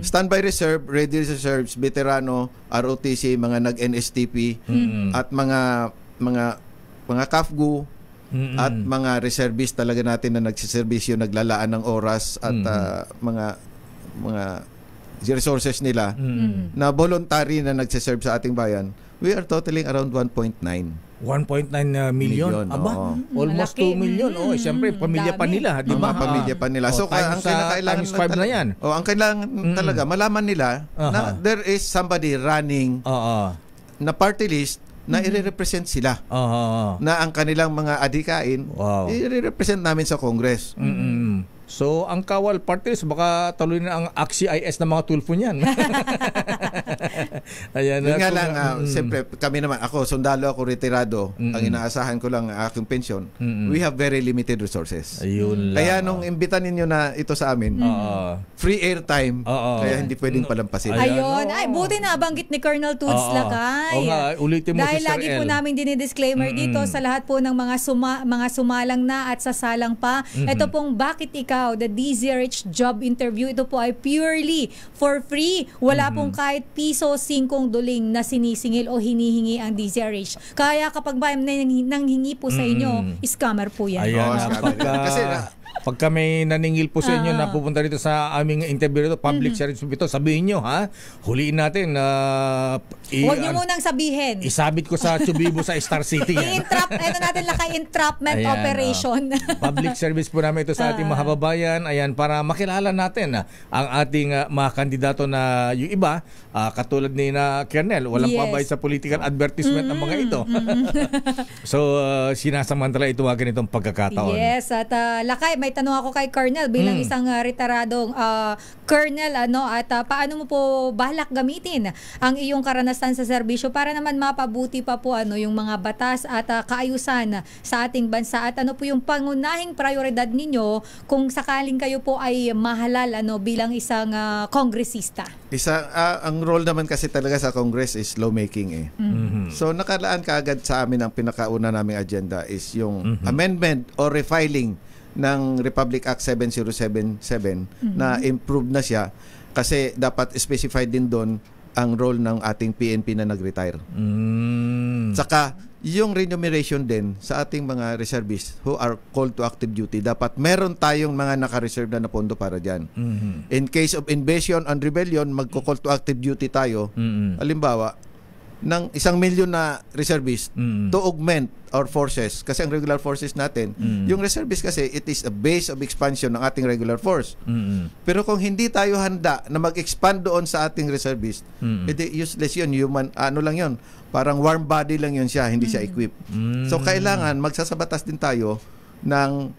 Standby reserve, ready reserves, veterano, ROTC, mga nag-NSTP at mga CAFGU at mga reservist talaga natin na nagsiservisyo, naglalaan ng oras at mga resources nila na voluntary na nagsiserve sa ating bayan. We are totaling around 1.9 million. Aba, almost 2 million. Siyempre, pamilya pa nila, di ba? Pamilya pa nila. So, ang kailangan times 5 na yan. Ang kailangan talaga, malaman nila na there is somebody running na party list na i-represent sila. Na ang kanilang mga adhikain, i-represent namin sa Congress. So, ang Kawal Party List, baka tuloy na ang AXI-IS ng mga tulfo niyan. Ayan. Yun nga lang, siyempre, kami naman, sundalo ako, retirado. Ang inaasahan ko lang ang aking pensyon. We have very limited resources. Ayun lang. Kaya nung imbitan ninyo na ito sa amin, free airtime, kaya hindi pwedeng palampasin. Ayun. Ay, buti na banggit ni Colonel Tudes Lakay. Oo nga, ulitin mo dahil si Sir lagi El. po namin dinidisclaimer dito sa lahat po ng mga sumalang na at sasalang pa. Ito pong Bakit Ikaw, the DZRH job interview, ito po ay purely for free. Wala pong kahit piso, 5 duling na sinisingil o hinihingi ang DZRH. Kaya kapag ba nanghingi po sa inyo, scammer po yan. Ayan, kasi pag kami naningil po sa inyo na pupunta dito sa aming interview dito, public service ito, sabihin nyo, huliin natin na huwag nyo munang sabihin. Isabit ko sa Chubibo sa Star City. Ito natin entrapment operation. Public service po namin ito sa ating mga kababayan. Ayan, para makilala natin ang ating mga kandidato na yung iba, katulad ni na Kernel, walang pabay sa political advertisement ng mga ito. So, sinasamantala ituwagan itong pagkakataon. Yes, at Lakay, may tanong ako kay Colonel bilang isang retiradong Colonel, at paano mo po balak gamitin ang iyong karanasan sa serbisyo para naman mapabuti pa po yung mga batas at kaayusan sa ating bansa, at ano po yung pangunahing prioridad ninyo kung sakaling kayo po ay mahalal bilang isang kongresista? Ang role naman kasi talaga sa Congress is lawmaking So nakalaan kaagad sa amin ang pinakauna naming agenda is yung amendment or refiling ng Republic Act 7077 na improved na siya kasi dapat specified din doon ang role ng ating PNP na nag-retire. Saka yung remuneration din sa ating mga reservists who are called to active duty, dapat meron tayong mga naka-reserve na pondo para dyan. In case of invasion and rebellion, magko-call to active duty tayo. Halimbawa, ng 1 million na reservist to augment our forces, kasi ang regular forces natin, yung reservist kasi it is a base of expansion ng ating regular force. Pero kung hindi tayo handa na mag-expand doon sa ating reservist, edi useless yun, human, lang yun, parang warm body lang yun siya, hindi siya equipped. So kailangan magsasabatas din tayo ng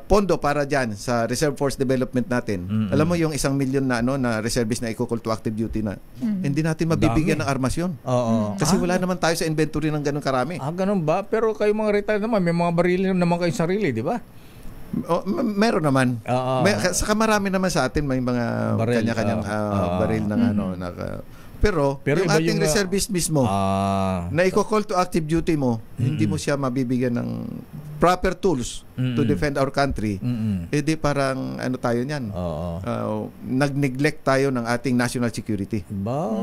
pondo para dyan sa reserve force development natin. Alam mo yung 1 million na na reservist na i-call to active duty na hindi natin mabibigyan ng armas yun. Kasi wala naman tayo sa inventory ng ganun karami. Ganun ba? Pero kayo mga retired naman, may mga baril naman kayong sarili, di ba? Meron naman. Saka marami naman sa atin may mga kanya-kanyang baril ng Pero yung ating reservist mismo na i-call to active duty mo, hindi mo siya mabibigyan ng proper tools to defend our country, edi parang tayo niyan. Nag-neglect tayo ng ating national security.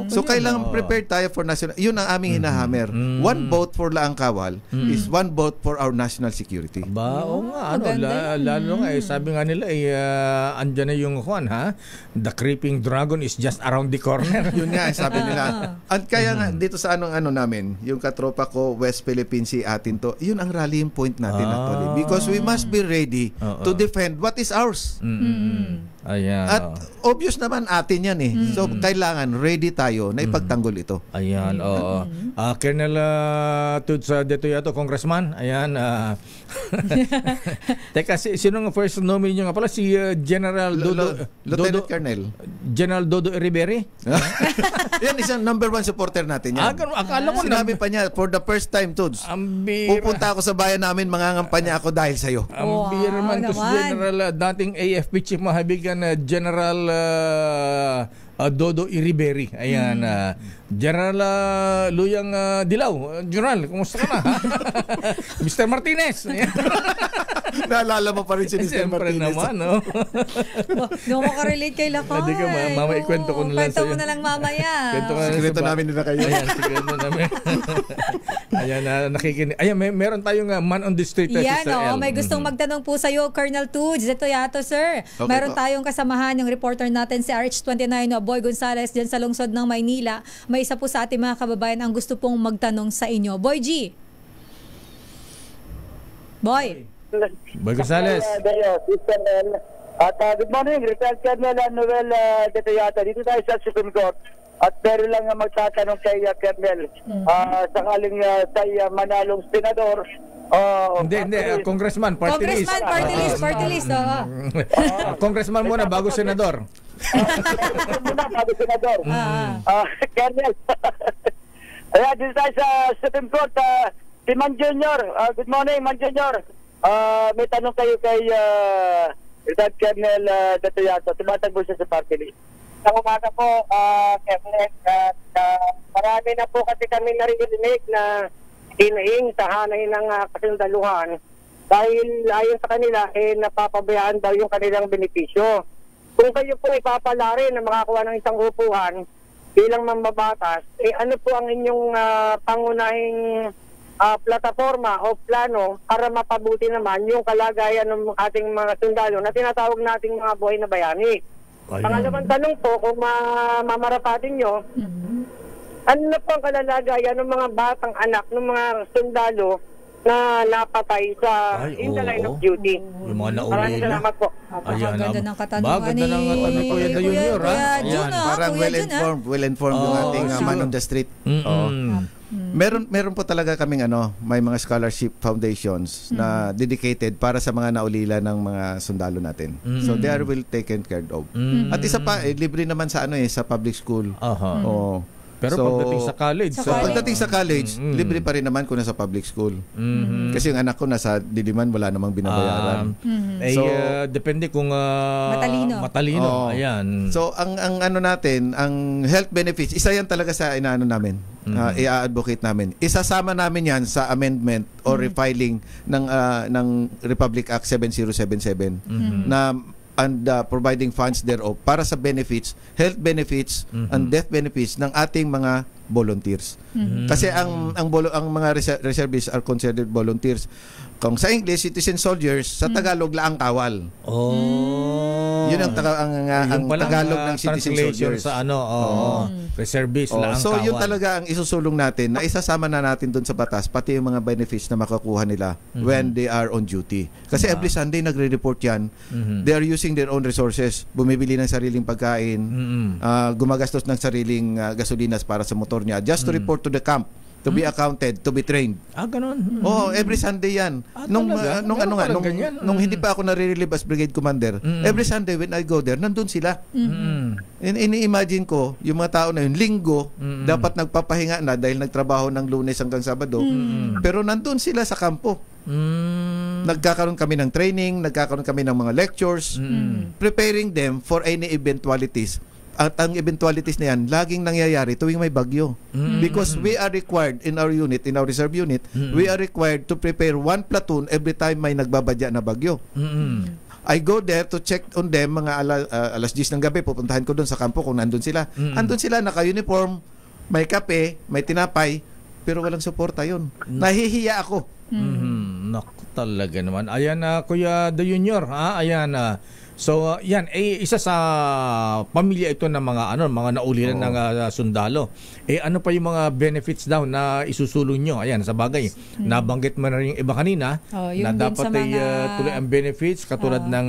So kailangan prepared tayo for national. Yun ang aming hinahammer. One vote for Laang Kawal is one vote for our national security. Oo nga, lalo nga sabi nga nila andyan na yung the creeping dragon is just around the corner. Yun nga sabi nila. At kaya nga dito sa namin, yung katropa ko West Philippine Sea atin to, yun ang rallying point natin actually, because we must be ready to defend what is ours. Ayan. At obvious naman atin yan So kailangan ready tayo na ipagtanggol ito. Ayan, oo. Colonel Tudes Detoyato, Congressman. Ayan. Teka, sino ang first nominee nyo nga pala? Si General Lieutenant Colonel General Dodo Iriberi? Yan, isang number 1 supporter natin yan. Akala ko sinabi pa niya, for the first time, Tudes, pupunta ako sa bayan namin, mangangampanya ako dahil sa'yo. Ang bira man to si General, dating AFP Chief Mahabigan General Dodo Iriberi. Ayan. General Luyang Dilaw. General, kumusta ka na? Mr. Martinez. Naalala mo pa rin si Mr. Martinez. Naman, no? Doon ko ka-relate kay Lakay. Hindi ka, mama, ikwento ko na lang sa'yo. Kwento mo na lang mamaya. Sikreto namin nila kayo. Ayan, sikreto namin. Ayan, nakikinig. Ayan, meron tayong man on the street. Yan, may gustong magtanong po sa'yo, Colonel Tudes Detoyato, sir. Okay, meron tayong kasamahan, yung reporter natin si RH29, Boy Gonzales, dyan sa lungsod ng Maynila. May isa po sa ating mga kababayan ang gusto pong magtanong sa inyo. Boy G. Boy Gonzales. At good morning, Retired Colonel Noel Detoyato. Dito tayo sa Supreme Court. At pero lang magtatanong kay Colonel. Sakaling say manalong senador, Hindi, congressman, party list. Party list. Congressman muna bago senador. Bago senador. Colonel. Ayan, dito tayo sa Supreme Court. Si Man Junior. Good morning, Man Junior. May tanong kayo kay Retired Colonel Datoyato. Tumatagbo siya sa party list. Sa umaga po, Colonel, marami na po kasi kami narinig na hinahing tahanan ng kasundaluhan dahil ayon sa kanila, napapabayaan daw yung kanilang benepisyo. Kung kayo po ipapala rin na makakuha ng isang upuan bilang mambabatas, ano po ang inyong pangunahing plataforma o plano para mapabuti naman yung kalagayan ng ating mga sundalo na tinatawag nating mga buhay na bayani? Pangalawang tanong po, kung mamarapatin nyo, ano na po ang kalalagayan ng mga batang anak ng mga sundalo na napatay sa in the line of duty? Yung mga nauli Maraming salamat po. Ganda ng katanungan Ganda ng katanungan ni Kuya Junior. Parang well-informed yung ating man on the street. Meron po talaga kaming may mga scholarship foundations na dedicated para sa mga naulila ng mga sundalo natin. So they are well taken care of. At isa pa, libre naman sa sa public school. Pero pagdating sa college, libre pa rin naman kung nasa public school. Kasi yung anak ko nasa Diliman, wala namang binabayaran. Depende kung matalino. Ayan. So ang natin, ang health benefits, isa yan talaga sa inaano namin, i-advocate namin. Isasama namin yan sa amendment or refiling ng Republic Act 7077 na providing funds thereof para sa benefits, health benefits and death benefits ng ating mga volunteers. Kasi ang mga reservists are considered volunteers. Kung sa English, citizen soldiers, sa Tagalog laang kawal. Yun ang Tagalog ng citizen soldiers. Sa reservist laang so kawal. yun talaga ang isusulong natin na isasama na natin doon sa batas, pati yung mga benefits na makakuha nila when they are on duty. Kasi every Sunday nagre-report yan. They are using their own resources. Bumibili ng sariling pagkain, gumagastos ng sariling gasolinas para sa motor niya just to report to the camp, to be accounted, to be trained. Ganun. Every Sunday yan. Nung hindi pa ako nare-relieve as brigade commander, every Sunday when I go there, nandun sila. Ini-imagine ko, yung mga tao na yun, linggo, dapat nagpapahinga na dahil nagtrabaho ng Lunes hanggang Sabado, pero nandun sila sa kampo. Nagkakaroon kami ng training, nagkakaroon kami ng mga lectures, preparing them for any eventualities. At ang eventualities na yan, laging nangyayari tuwing may bagyo. Because we are required in our unit, in our reserve unit, we are required to prepare one platoon every time may nagbabadya na bagyo. I go there to check on them, mga alas 10 ng gabi, pupuntahan ko doon sa kampo kung nandun sila. Andun sila, naka-uniform, may kape, may tinapay, pero walang suporta yun. Nahihiya ako. Naku, talaga naman. Ayan Kuya De Junior, ayan so yan isa sa pamilya ito ng mga mga naulilan ng sundalo. Ano pa yung mga benefits daw na isusulong nyo? Ayan, sa bagay nabanggit mo na rin yung iba kanina na dapat tuloy ang benefits katulad ng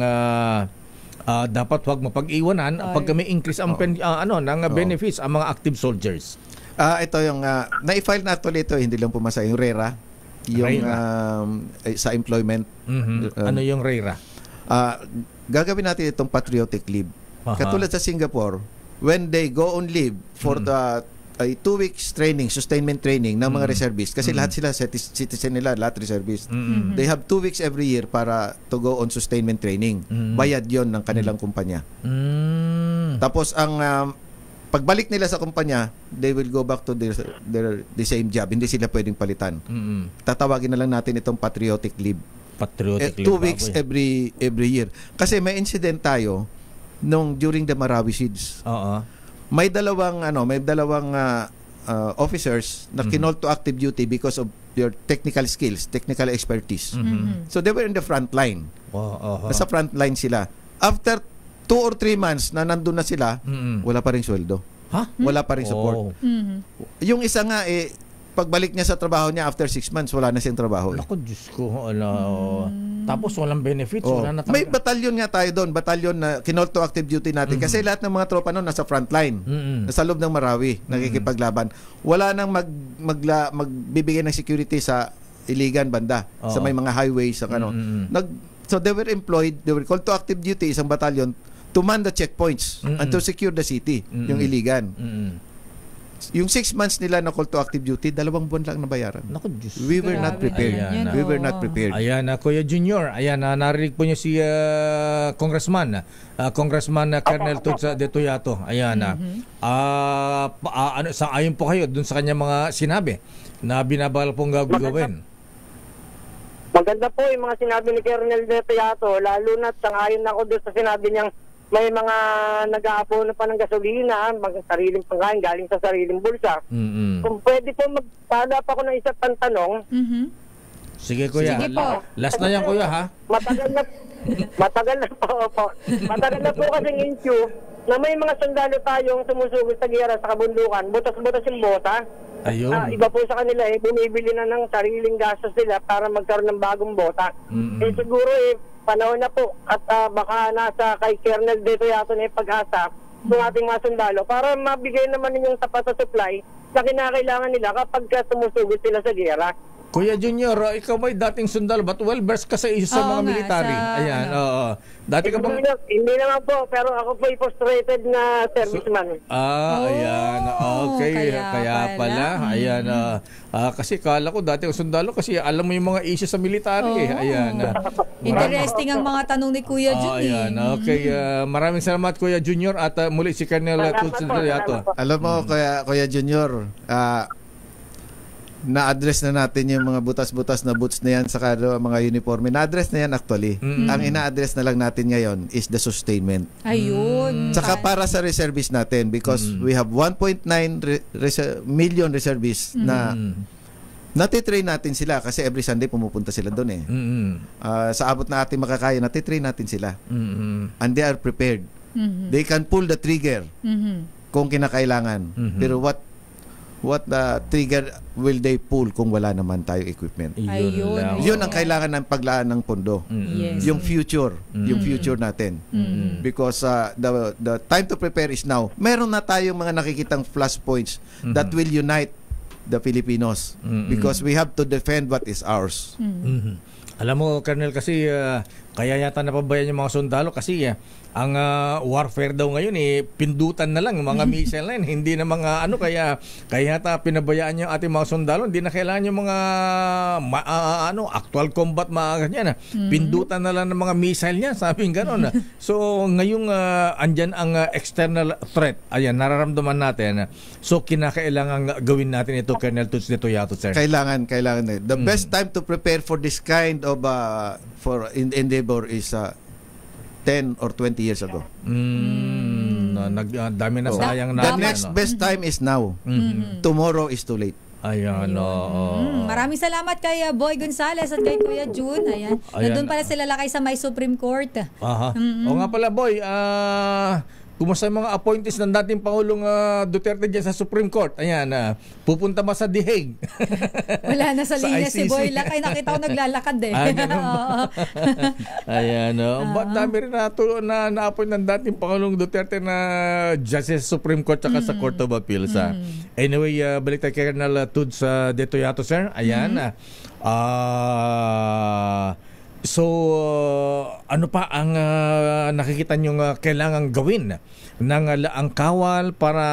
dapat huwag mapag-iwanan pag may increase ang ng benefits ang mga active soldiers. Ito yung na-file na actually ito, hindi lang pumasa yung RERA, yung sa employment. Ano yung RERA? Gagawin natin itong patriotic leave. Katulad sa Singapore, when they go on leave for the 2 weeks training, sustainment training ng mga reservists, kasi lahat sila citizen nila, lahat reservists. They have 2 weeks every year para to go on sustainment training. Bayad yon ng kanilang kumpanya. Tapos ang pagbalik nila sa kumpanya, they will go back to the same job. Hindi sila pwedeng palitan. Tatawagin na lang natin itong patriotic leave. 2 weeks every year. Kasi may incident tayo during the Marawi Siege. May dalawang officers na kinol to active duty because of their technical skills, technical expertise. So they were in the front line. Nasa front line sila. After 2 or 3 months na nandun na sila, wala pa rin sweldo. Wala pa rin support. Yung isa nga pagbalik niya sa trabaho niya after 6 months, wala na siyang trabaho. Ako, Diyos ko. Tapos walang benefits. Wala na may batalyon nga tayo doon. Batalyon na kinol to active duty natin. Kasi lahat ng mga tropa noon nasa front line. Nasa loob ng Marawi. Nakikipaglaban. Wala nang magbibigay ng security sa Iligan banda sa may mga highways sa so they were employed, they were called to active duty, isang batalyon to man the checkpoints and to secure the city, yung Iligan. Yung 6 months nila na call to active duty, 2 buwan lang nabayaran. Naku, Diyos. We were not prepared. We were not prepared. Ayan, Kuya Junior. Ayan, narinig po niyo si Congressman Colonel Tuds de Toyato. Ayan, ayon po kayo dun sa kanya mga sinabi na binabawal pong gagawin. Maganda po yung mga sinabi ni Colonel de Toyato, lalo na sangayon ako doon sa sinabi niyang may mga nag-aapono pa ng gasolina, sariling pangkain, galing sa sariling bulsa. Kung pwede po magpala pa ako ng isa pang tanong. Sige, Kuya. Sige po. Last na yan, Kuya, ha? Matagal na po. Matagal na po kasing issue na may mga sundalo tayong sumusugod sa giyera sa kabundukan. Butas-butas yung bota. Ayun. Iba po sa kanila, bumibili na ng sariling gastos nila para magkaroon ng bagong bota. Siguro panahon na po at baka nasa kay Colonel de Toyato na yung pag-asa ng ating mga sundalo para mabigay naman ninyong sapat na supply na kinakailangan nila kapag sumusugod sila sa giyera. Kuya Junior, ikaw may dating sundalo but well-versed ka sa isa mga military. Ayan, oo. Dati ka bang... Hindi naman po, pero ako po frustrated na serviceman. Ayan. Okay, kaya pala. Ayan. Kasi kala ko dati ang sundalo kasi alam mo yung mga issues sa military. Ayan. Interesting ang mga tanong ni Kuya Jun. Ayan. Okay. Maraming salamat, Kuya Junior. At muli si Colonel Tuds de Toyato. Alam mo, Kuya Junior, na-address na natin yung mga butas-butas na boots na yan sa mga uniforme. Na-address na yan actually. Ang ina-address na lang natin ngayon is the sustainment. Ayun. Saka para sa reservists natin because we have 1.9 million reservists na natitrain natin sila kasi every Sunday pumupunta sila doon sa abot na ating makakaya, natitrain natin sila. And they are prepared. They can pull the trigger kung kinakailangan. Pero what the trigger will they pull kung wala naman tayo equipment? Yun ang kailangan ng paglaan ng pondo. Yung future natin. Because the time to prepare is now. Meron na tayong mga nakikitang flashpoints that will unite the Filipinos because we have to defend what is ours. Alam mo, Colonel, kasi kaya yata napabayan yung mga sundalo kasi ang warfare daw ngayon pindutan na lang mga missile line, hindi na mga kaya yata pinabayaan yung ating mga sundalo, hindi na kailangan yung mga actual combat mga ganyan. Pindutan na lang ng mga missile niya, sabing gano'n. So ngayong andyan ang external threat, ayan, nararamdaman natin. So kinakailangan gawin natin ito, Colonel Tuds de Toyato, sir. Kailangan. The best time to prepare for this kind of for endeavor is 10 or 20 years ago. Dami na sayang na. The next best time is now. Tomorrow is too late. Ayan. Maraming salamat kay Boy Gonzales at kay Kuya Jun. Ayan. Nandun pala sila lakay sa may Supreme Court. O nga pala, Boy, kumusta yung mga appointees ng dating Pangulong Duterte dyan sa Supreme Court? Ayan, pupunta ba sa The Hague? Wala na sa linya si Boy Lakay. Nakita ko naglalakad Ayan, ba't dami rin na-appoint ng dating Pangulong Duterte na Justice sa Supreme Court at sa Court of Appeals. Anyway, balik tayo kay Colonel Tuds de Toyato, sir. Ayan. So, ano pa ang nakikita nyo kailangang gawin ng ang kawal para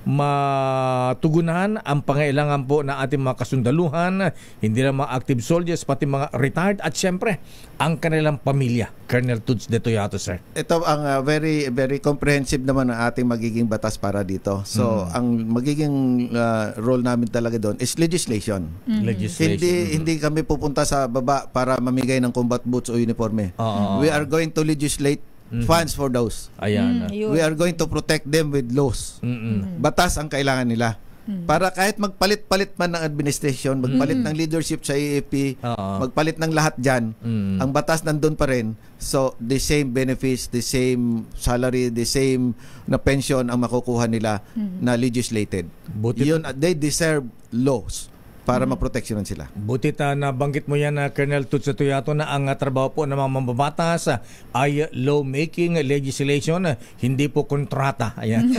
matugunan ang pangailangan po ng ating mga kasundaluhan, hindi lang mga active soldiers, pati mga retired at syempre ang kanilang pamilya. Colonel Tuds de Toyato, sir. Ito ang very very comprehensive naman ang ating magiging batas para dito. So ang magiging role namin talaga doon is legislation. Hindi kami pupunta sa baba para mamigay ng combat boots o uniforme. We are going to legislate funds for those. Ayan. We are going to protect them with laws. Batas ang kailangan nila. Para kahit magpalit-palit man ng administration, magpalit ng leadership sa AFP, magpalit ng lahat dyan, ang batas nandun pa rin. So, the same benefits, the same salary, the same na pension ang makukuha nila na legislated. Yun, they deserve laws. para maproteksyonan sila. Butit nabanggit mo yan, Colonel Tutsa Tuyato, na ang trabaho po ng mga mambabatas ay lawmaking legislation, hindi po kontrata. Ayan.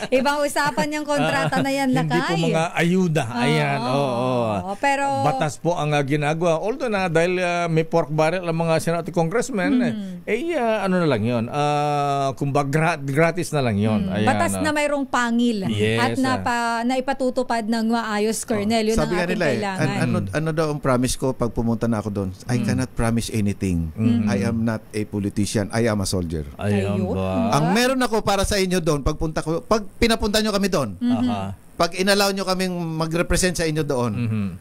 Ibang usapan yung kontrata na yan, Lakay. Hindi po mga ayuda. Ayan. Oo. Pero batas po ang ginagawa. Although na dahil may pork barrel ang mga senate congressmen, ano na lang yun. Kumbaga gratis na lang yun. Ayan, batas na mayroong pangil. Yes, at naipatutupad ng maayos, Colonel. Yun sabi ang ating kailangan. ano daw ang promise ko pag pumunta na ako doon? I cannot promise anything. I am not a politician. I am a soldier. Ayun ba? Ang meron ako para sa inyo doon, pag pinapunta nyo kami doon, pag inalaw nyo kaming mag-represent sa inyo doon,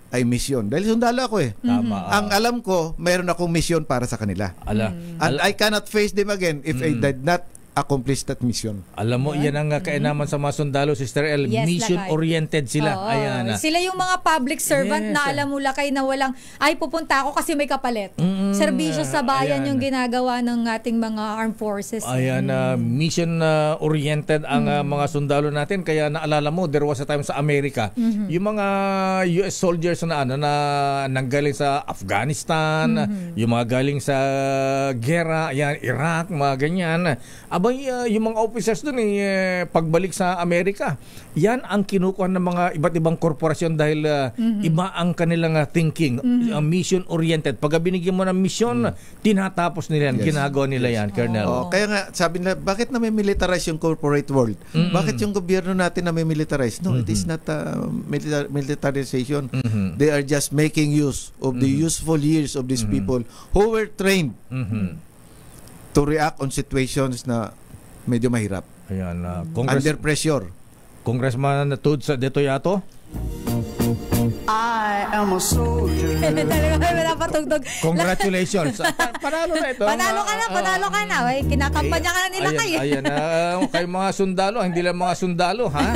ay mission. Dahil sundalo ako eh. Ang alam ko, meron akong mission para sa kanila. And I cannot face them again if I did not accomplish that mission. Alam mo, yan ang kainaman sa mga sundalo, Sister El. Yes, mission-oriented sila. Oo. Ayan. Sila yung mga public servant na alam mo, Lakay, na walang, ay pupunta ako kasi may kapalit. Serbisyo sa bayan yung ginagawa ng ating mga armed forces. Ayan, mission-oriented ang mga sundalo natin. Kaya naalala mo, there was a time sa Amerika, yung mga US soldiers na nanggaling sa Afghanistan, yung mga galing sa gera, ayan, Iraq, mga ganyan. Abay, yung mga officers dun pagbalik sa Amerika, yan ang kinukuha ng mga iba't ibang korporasyon dahil iba ang kanilang thinking, mission-oriented. Pag binigyan mo ng mission, tinatapos nila yan, ginagawa nila yan, Colonel. Kaya nga, sabi nila, bakit na may militarize yung corporate world? Bakit yung gobyerno natin na may militarize? No, it is not militarization. They are just making use of the useful years of these people who were trained to react on situations na medyo mahirap. Ayan, under pressure. Congressman Tutsa Tuyato? I am a soldier. Congratulations. Panalo na ito. Panalo ka na. Kinakampanya ka na nila kayo. Ayan, kay mga sundalo, hindi lang mga sundalo, ha?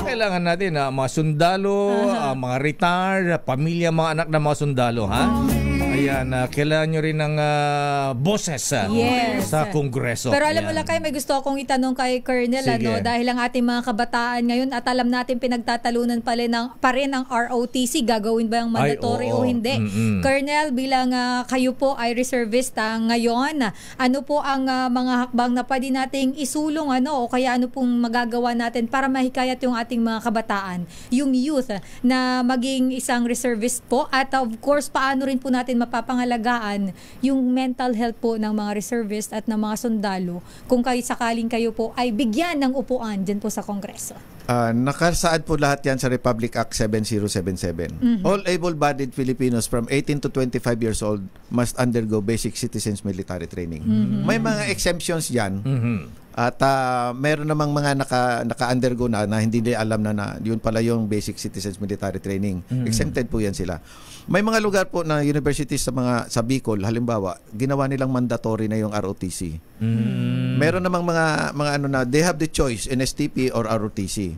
Kailangan natin, mga sundalo, mga retired, pamilya, mga anak na mga sundalo, ha? Ayan, kailangan nyo rin ng boses sa Kongreso. Pero alam mo lang kayo, may gusto akong itanong kay Colonel, dahil ang ating mga kabataan ngayon at alam natin pinagtatalunan pa rin ang ROTC, gagawin ba yung mandatory o hindi? Colonel, bilang kayo po ay reservist ngayon, ano po ang mga hakbang na pwede nating isulong o kaya ano pong magagawa natin para mahikayat yung ating mga kabataan, yung youth na maging isang reservist po, at of course, paano rin po natin mapapangalagaan yung mental health po ng mga reservist at ng mga sundalo kung sakaling kayo po ay bigyan ng upuan dyan po sa Kongreso? Nakasaad po lahat yan sa Republic Act 7077. All able-bodied Filipinos from 18 to 25 years old must undergo basic citizens military training. May mga exemptions yan. At meron namang mga naka-undergo na hindi nila alam na yun pala yung basic citizens military training. Exempted po yan sila. May mga lugar po na universities sa Bicol, halimbawa, ginawa nilang mandatory na yung ROTC. Meron namang mga they have the choice, NSTP or ROTC.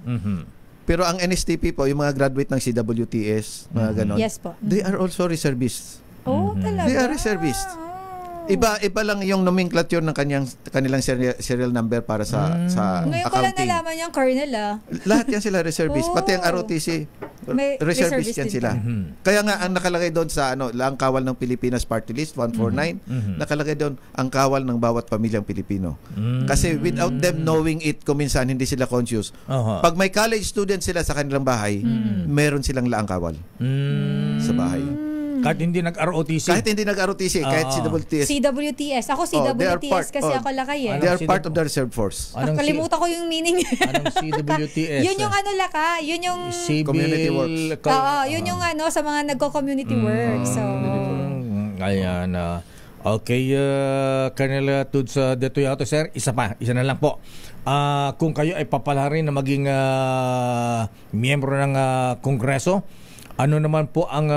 Pero ang NSTP po, yung mga graduate ng CWTS, mga ganon, yes po. They are also reservists. Oh, talaga? They are reservists. Iba lang yung nomenclature ng kanilang serial number para sa ngayon accounting. Ngayon ko lang nalaman yung Colonel, Lahat yan sila reservist. Pati ang ROTC, reservist yan sila. Kaya nga, ang nakalagay doon sa ang kawal ng Pilipinas Party List 149, nakalagay doon ang kawal ng bawat pamilyang Pilipino. Kasi without them knowing it, kuminsan hindi sila conscious. Pag may college students sila sa kanilang bahay, meron silang laang kawal sa bahay. Kahit hindi nag-ROTC. Kahit CWTS. CWTS. Ako CWTS kasi ako Lakay They are part of the reserve force. Nakalimutan ko yung meaning. Anong CWTS? Yun yung Lakay. Yun yung community works. Yun yung sa mga nagko-community work. So, ayan. Okay, Colonel Tutsa Tuyato, sir. Isa na lang po. Kung kayo ay papalarin na maging miyembro ng Kongreso, ano naman po ang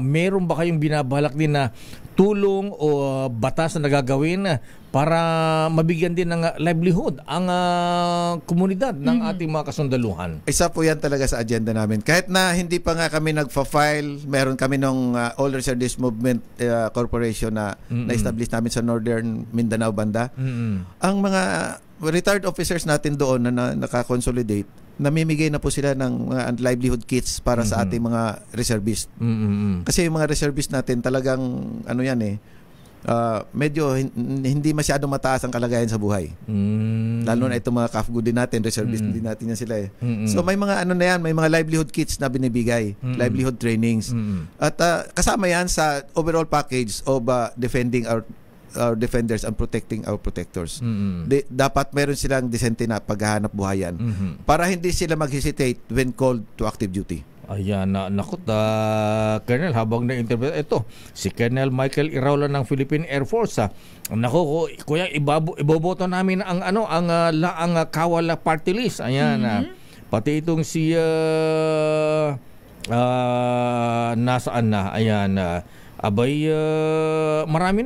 meron ba kayong binabalak din na tulong o batas na nagagawin para mabigyan din ng livelihood ang komunidad ng ating mga kasundaluhan? Isa po yan talaga sa agenda namin. Kahit na hindi pa nga kami nagfa-file, meron kami ng All Reservist Movement Corporation na na-establish namin sa Northern Mindanao banda. Ang retired officers natin doon na naka-consolidate, namimigay na po sila ng livelihood kits para sa ating mga reservist. Kasi yung mga reservist natin talagang medyo hindi masyadong mataas ang kalagayan sa buhay. Lalo na itong mga CAFGO din natin, reservist din natin yan sila. So may mga may mga livelihood kits na binibigay, livelihood trainings. At kasama yan sa overall package of defending our defenders and protecting our protectors. Dapat meron silang decente na paghahanap buhayan para hindi sila mag-hesitate when called to active duty. Ayan, Colonel, habang na-interview, ito, si Colonel Michael Iraula ng Philippine Air Force. Naku, kuya, iboboto namin ang Kawal Party List. Ayan, pati itong si nasaan na, ayan, abay, marami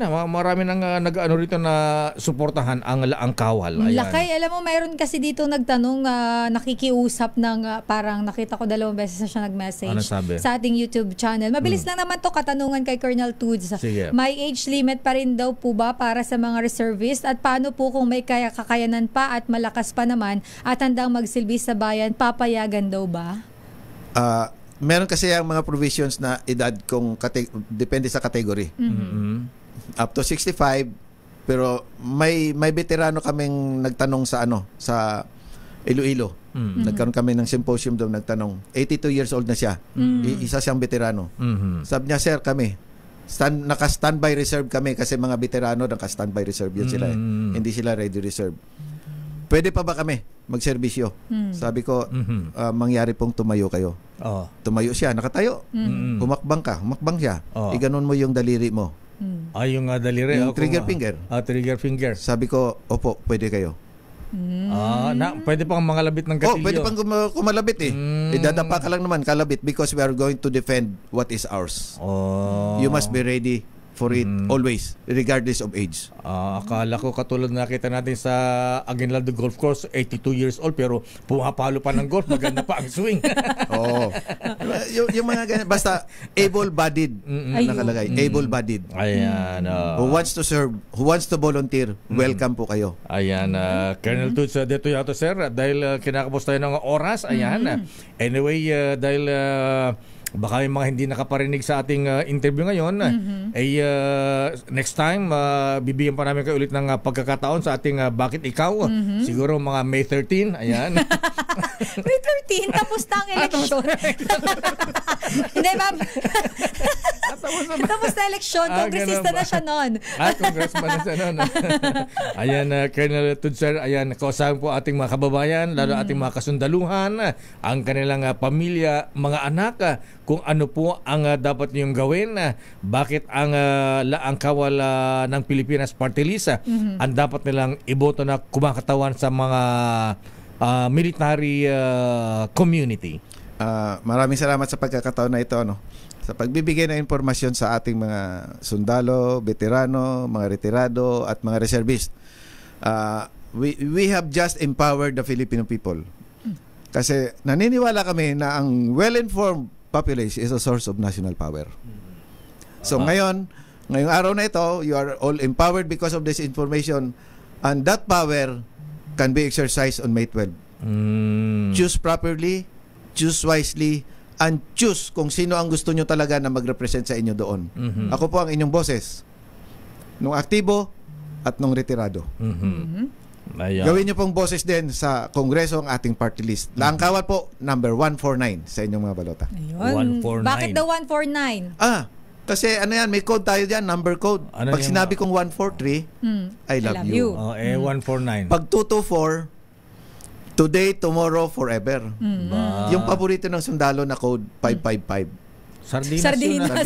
nang nag-ano rito na suportahan ang Kawal. Ayan. Lakay, alam mo, mayroon kasi dito nagtanong, nakikiusap ng, parang nakita ko 2 beses na siya nag-message sa ating YouTube channel. Mabilis lang naman to katanungan kay Colonel Tudes. Sige. May age limit pa rin daw po ba para sa mga reservist? At paano po kung may kakayanan pa at malakas pa naman at handang magsilbi sa bayan, papayagan daw ba? Meron kasi ang mga provisions na edad kung depende sa category. Up to 65, pero may veterano kaming nagtanong sa Iloilo. Nagkaroon kami ng symposium doon, nagtanong. 82 years old na siya. Isa siyang veterano. Sabi niya, sir, kami naka-standby reserve kami kasi mga veterano naka-standby reserve yan sila. Hindi sila ready reserve. Pwede pa ba kami magserbisyo? Sabi ko, mangyari pong tumayo kayo. Tumayo siya, nakatayo. Humakbang siya. Iganon mo yung daliri mo. Yung daliri. Yung trigger finger. Trigger finger. Sabi ko, opo, pwede kayo. Pwede pang mangalabit ng gatilyo. Pwede pang kumalabit Idadapa ka lang naman, kalabit, because we are going to defend what is ours. You must be ready for it always, regardless of age. Akala ko katulad na nakita natin sa Aguinaldo Golf Course, 82 years old pero pumapalo pa ng golf, maganda pa ang swing. Yung mga ganyan, basta able-bodied nakalagay. Able-bodied. Ayan. Who wants to serve, who wants to volunteer, welcome po kayo. Ayan. Colonel Tudes, dito yato sir, dahil kinakapos tayo ng oras. Ayan. Anyway, dahil baka may mga hindi nakaparinig sa ating interview ngayon, next time bibigyan pa namin kayo ulit ng pagkakataon sa ating Bakit Ikaw? Siguro mga May 13. Ayan. May 13, tapos na ang eleksyon. Hindi, ma'am. Tapos na eleksyon, kongresista na siya noon. Congressman na siya noon. Ayan, Colonel Tudes, ayan, kausapin po ating mga kababayan, lalo ating mga kasundaluhan, ang kanilang pamilya, mga anak, kung ano po ang dapat niyong gawin, bakit ang Kawal ng Pilipinas Party List ang dapat nilang iboto na kumakatawan sa mga military community. Maraming salamat sa pagkakataon na ito, sa pagbibigay ng impormasyon sa ating mga sundalo, veterano, mga retirado at mga reservist. We have just empowered the Filipino people. Kasi naniniwala kami na ang well-informed population is a source of national power. So ngayong araw na ito, you are all empowered because of this information, and that power can be exercised on May 12. Choose properly, choose wisely, and choose kung sino ang gusto nyo talaga na mag-represent sa inyo doon. Ako po ang inyong boses, nung aktibo at nung retirado. Gawin nyo pong boses din sa Kongreso ang ating party list. Kawal po, number 149 sa inyong mga balota. Ayun. 149. Bakit daw 149? Kasi may code tayo dyan, number code. Pag sinabi kong 143, I love you. 149. Pag 224, today, tomorrow, forever. Yung paborito ng sundalo na code, 555. Sardinas.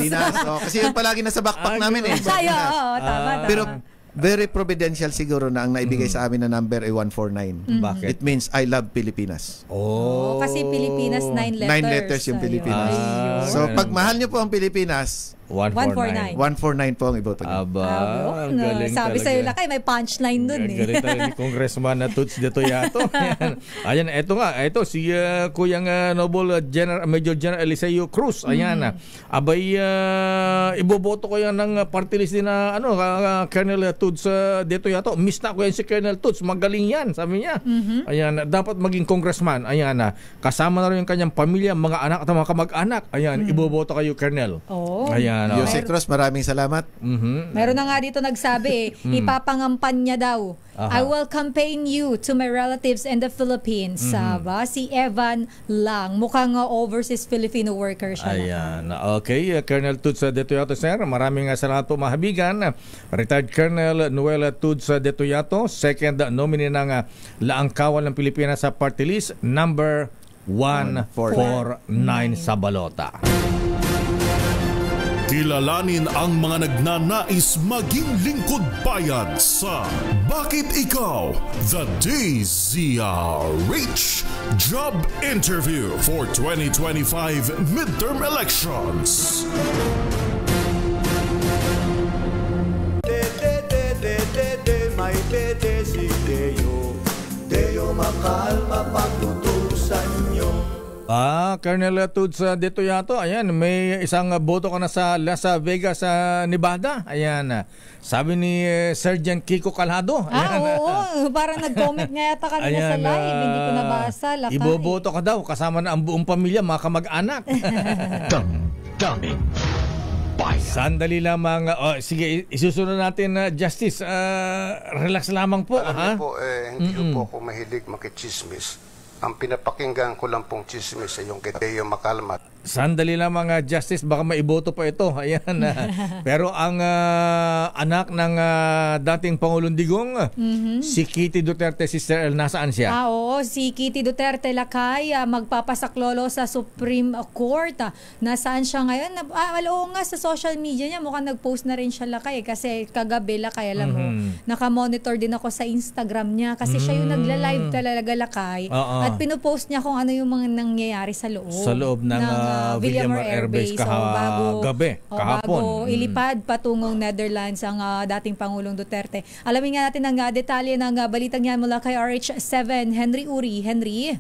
Kasi yun palagi nasa backpack namin Tama. Pero very providential siguro na ang naibigay sa amin na number ay 149. Bakit? It means I love Pilipinas. Kasi Pilipinas, 9 letters. 9 letters yung Pilipinas. So pag mahal nyo po ang Pilipinas, 149. 149 po ang iboto niyo. Aba, galing sabi talaga. sa'yo, Lakay, may punchline dun eh. Galing talaga ni Congressman na Toots de Toyato. Ayan, eto nga. Eto, si Kuyang Noble Major General Eliseo Cruz. Ayan. Abay, iboboto ko yan ng party list din na Colonel Toots de Toyato. Miss na ko yan si Colonel Toots. Magaling yan, sabi niya. Ayan, dapat maging congressman. Ayan, kasama na rin yung kanyang pamilya, mga anak at mga kamag-anak. Ayan, iboboto kayo, Colonel. Ayan. Jose Cruz, maraming salamat. Meron na nga dito nagsabi ipapangampan niya daw. I will campaign you to my relatives in the Philippines. Si Evan Lang. Mukhang overseas Filipino worker siya. Ayan. Okay, Colonel Toots de Toyato, sir. Maraming salamat po, mahabigan. Retired Colonel Noel Toots de Toyato, second nominee ng Laang Kawal ng Pilipinas sa party list, number 149 sa balota. Kilalanin ang mga nagnanais maging lingkod bayan sa Bakit Ikaw? The DZRH Job Interview for 2025 Midterm Elections. May dede si Deo makalma pagtutusan nyo. Colonel Toots de Toyato, ayan, may isang boto ka na sa Las Vegas, Nevada. Ayan, sabi ni Sergeant Kiko Calado. Ayan, oo, parang nag-comment nga yata kanina sa live, hindi ko nabasa. Lakay. Iboboto ka daw, kasama na ang buong pamilya, mga kamag-anak. Daming bayan. Sandali lamang. Sige, isusunod natin, Justice. Relax lamang po. Alam niyo po, hindi po ako mahilig makichismis. Ang pinapakinggan ko lang pong chismis ay yung kay Deo Makalma. Sandali lamang, Justice, baka maiboto pa ito. Ayan. Pero ang anak ng dating Pangulong Digong, si Kitty Duterte, Sister El, nasaan siya? Oo, si Kitty Duterte, Lakay, magpapasaklolo sa Supreme Court. Nasaan siya ngayon? Oo nga, sa social media niya, mukhang nag-post na rin siya, Lakay. Kasi kagabi, Lakay, alam mo, nakamonitor din ako sa Instagram niya. Kasi siya yung nagla-live talaga, Lakay. At pinupost niya kung ano yung mga nangyayari sa loob. Sa loob ng Villamor Air Base kahapon. Bago ilipad patungong Netherlands ang dating Pangulong Duterte. Alamin nga natin ang detalye ng balitang yan mula kay RH7, Henry Uri. Henry?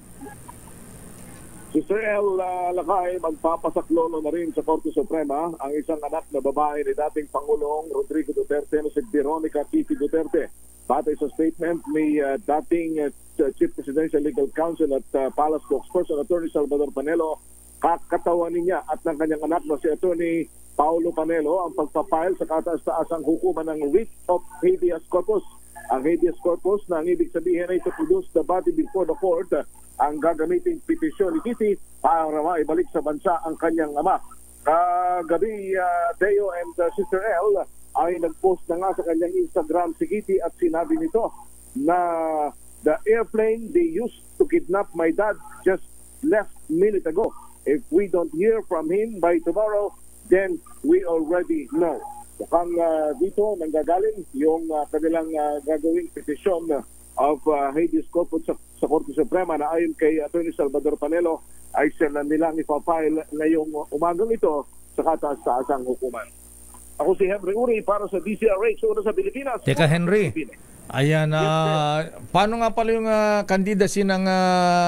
Sister El, Lakay, magpapasaklolo na rin sa Korte Suprema ang isang anak na babae ni dating Pangulong Rodrigo Duterte na si Veronica Kitty Duterte. Batay sa statement ni dating Chief Presidential Legal Counsel at Palace Spokesperson Attorney Salvador Panelo, kakatawanin niya at ng kanyang anak na si Attorney Paulo Panelo ang pagpapile sa kataas-taasang hukuman ng writ of habeas corpus. Ang habeas corpus na ang ibig sabihin ay to produce the body before the court ang gagamiting petisyon ni Kitty para maibalik sa bansa ang kanyang ama. Kagabi, Deo and Sister L ay nagpost na nga sa kanyang Instagram si Kitty at sinabi nito na the airplane they used to kidnap my dad just left minute ago. If we don't hear from him by tomorrow, then we already know. Mukhang dito nanggagaling yung kanilang gagawing petisyon of habeas corpus sa Korte Suprema na ayon kay Attorney Salvador Panelo ay sila nilang ipapile ngayong umagang ito sa kataas-taasang hukuman. Ako si Henry Uri para sa DZRH, una sa Pilipinas. Teka, Henry. Ayan, paano nga pala yung kandidacy ng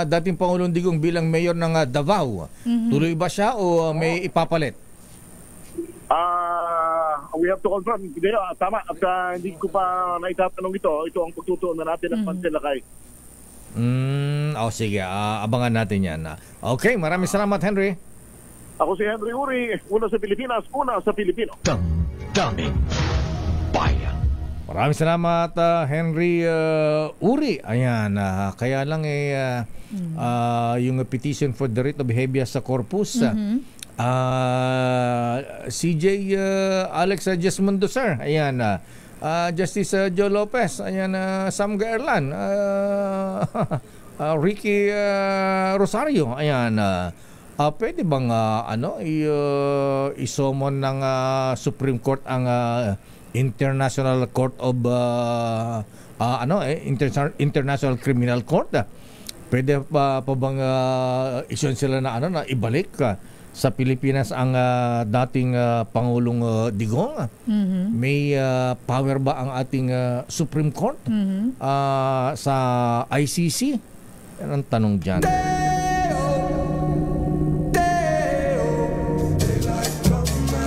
dating Pangulong Digong bilang mayor ng Davao? Tuloy ba siya o may ipapalit? We have to confirm. Tama. At hindi ko pa naitatanong ito. Ito ang pagtutuon na natin ng Pantelakay. Sige, abangan natin yan. Okay, maraming salamat, Henry. Ako si Henry Uri, una sa Pilipinas, una sa Pilipino. Daming bayan. Maraming salamat, Henry Uri. Ayan, kaya lang yung petition for the writ of habeas corpus, CJ Alex Jesmundo, sir. Ayan, Justice Joe Lopez. Ayan, Sam Gaerlan, Ricky Rosario. Ayan, pwede bang isomon ng Supreme Court ang International Court of International Criminal Court Pwede pa bang isyon sila na ibalik sa Pilipinas ang dating Pangulong Digong? May power ba ang ating Supreme Court sa ICC? Yan ang tanong dyan.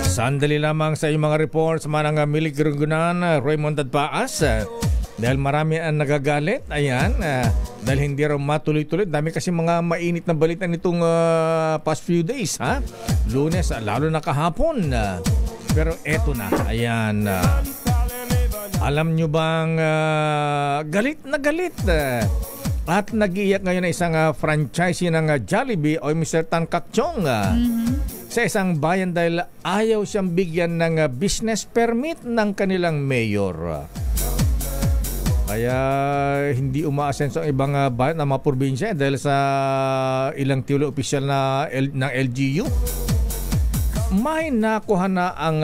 Sandali lamang sa iyong mga reports manang Milik Rugunan, Raymond Dadpaas. Dahil marami ang nagagalit, ayan, dahil hindi raw matuloy-tuloy. Dami kasi mga mainit na balita nitong past few days, ha? Lunes, lalo na kahapon. Pero eto na, ayan. Alam nyo bang galit na galit at nag-iiyak ngayon na isang franchisee ng Jollibee o Mr. Tan Kak Chong sa isang bayan dahil ayaw siyang bigyan ng business permit ng kanilang mayor. Kaya hindi umaasenso ang ibang bayan na mga probinsya dahil sa ilang titulo opisyal ng LGU. May nakuha na ang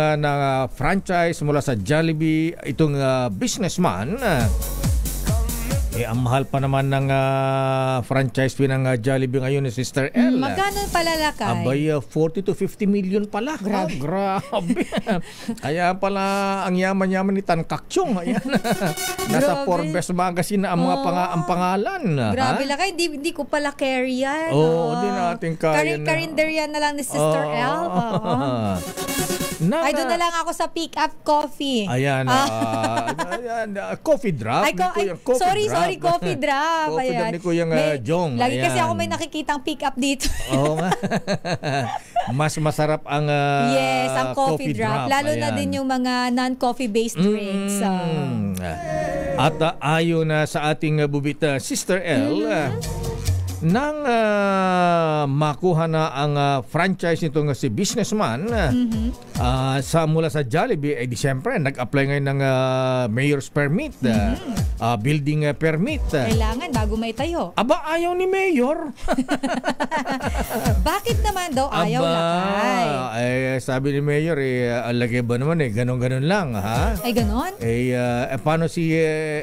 franchise mula sa Jollibee itong businessman. Ang mahal pa naman ng franchise fee ng Jollibee ngayon ni Sister L. Magkano pala lakay? Abay, 40 to 50 million pala. Grabe. Grabe. Kaya pala ang yaman-yaman ni Tan Kak Chong. Ayan. Nasa Forbes magazine na ang mga ang pangalan. Grabe lakay. Hindi ko pala carry yan. Hindi natin kaya na. Karinderya na lang ni Sister L. Ay, doon na lang ako sa Pick Up Coffee. Ayan. Coffee drop. Sorry, coffee drop. Coffee drop ni Kuyang Jong. Lagi kasi ako may nakikitang pick up dito. Oo nga. Mas masarap ang yes, ang coffee drop. Lalo na din yung mga non-coffee based drinks. At ayon sa ating bubita Sister L, nang makuha na ang franchise nitong si businessman mula sa Jollibee, di siyempre nag-apply ngayon ng mayor's permit, building permit. Kailangan bago may tayo. Aba, ayaw ni mayor. Bakit naman daw ayaw lakay? Sabi ni mayor, alagay ba naman ganon-ganon lang, ha? Ay, ganon? Paano si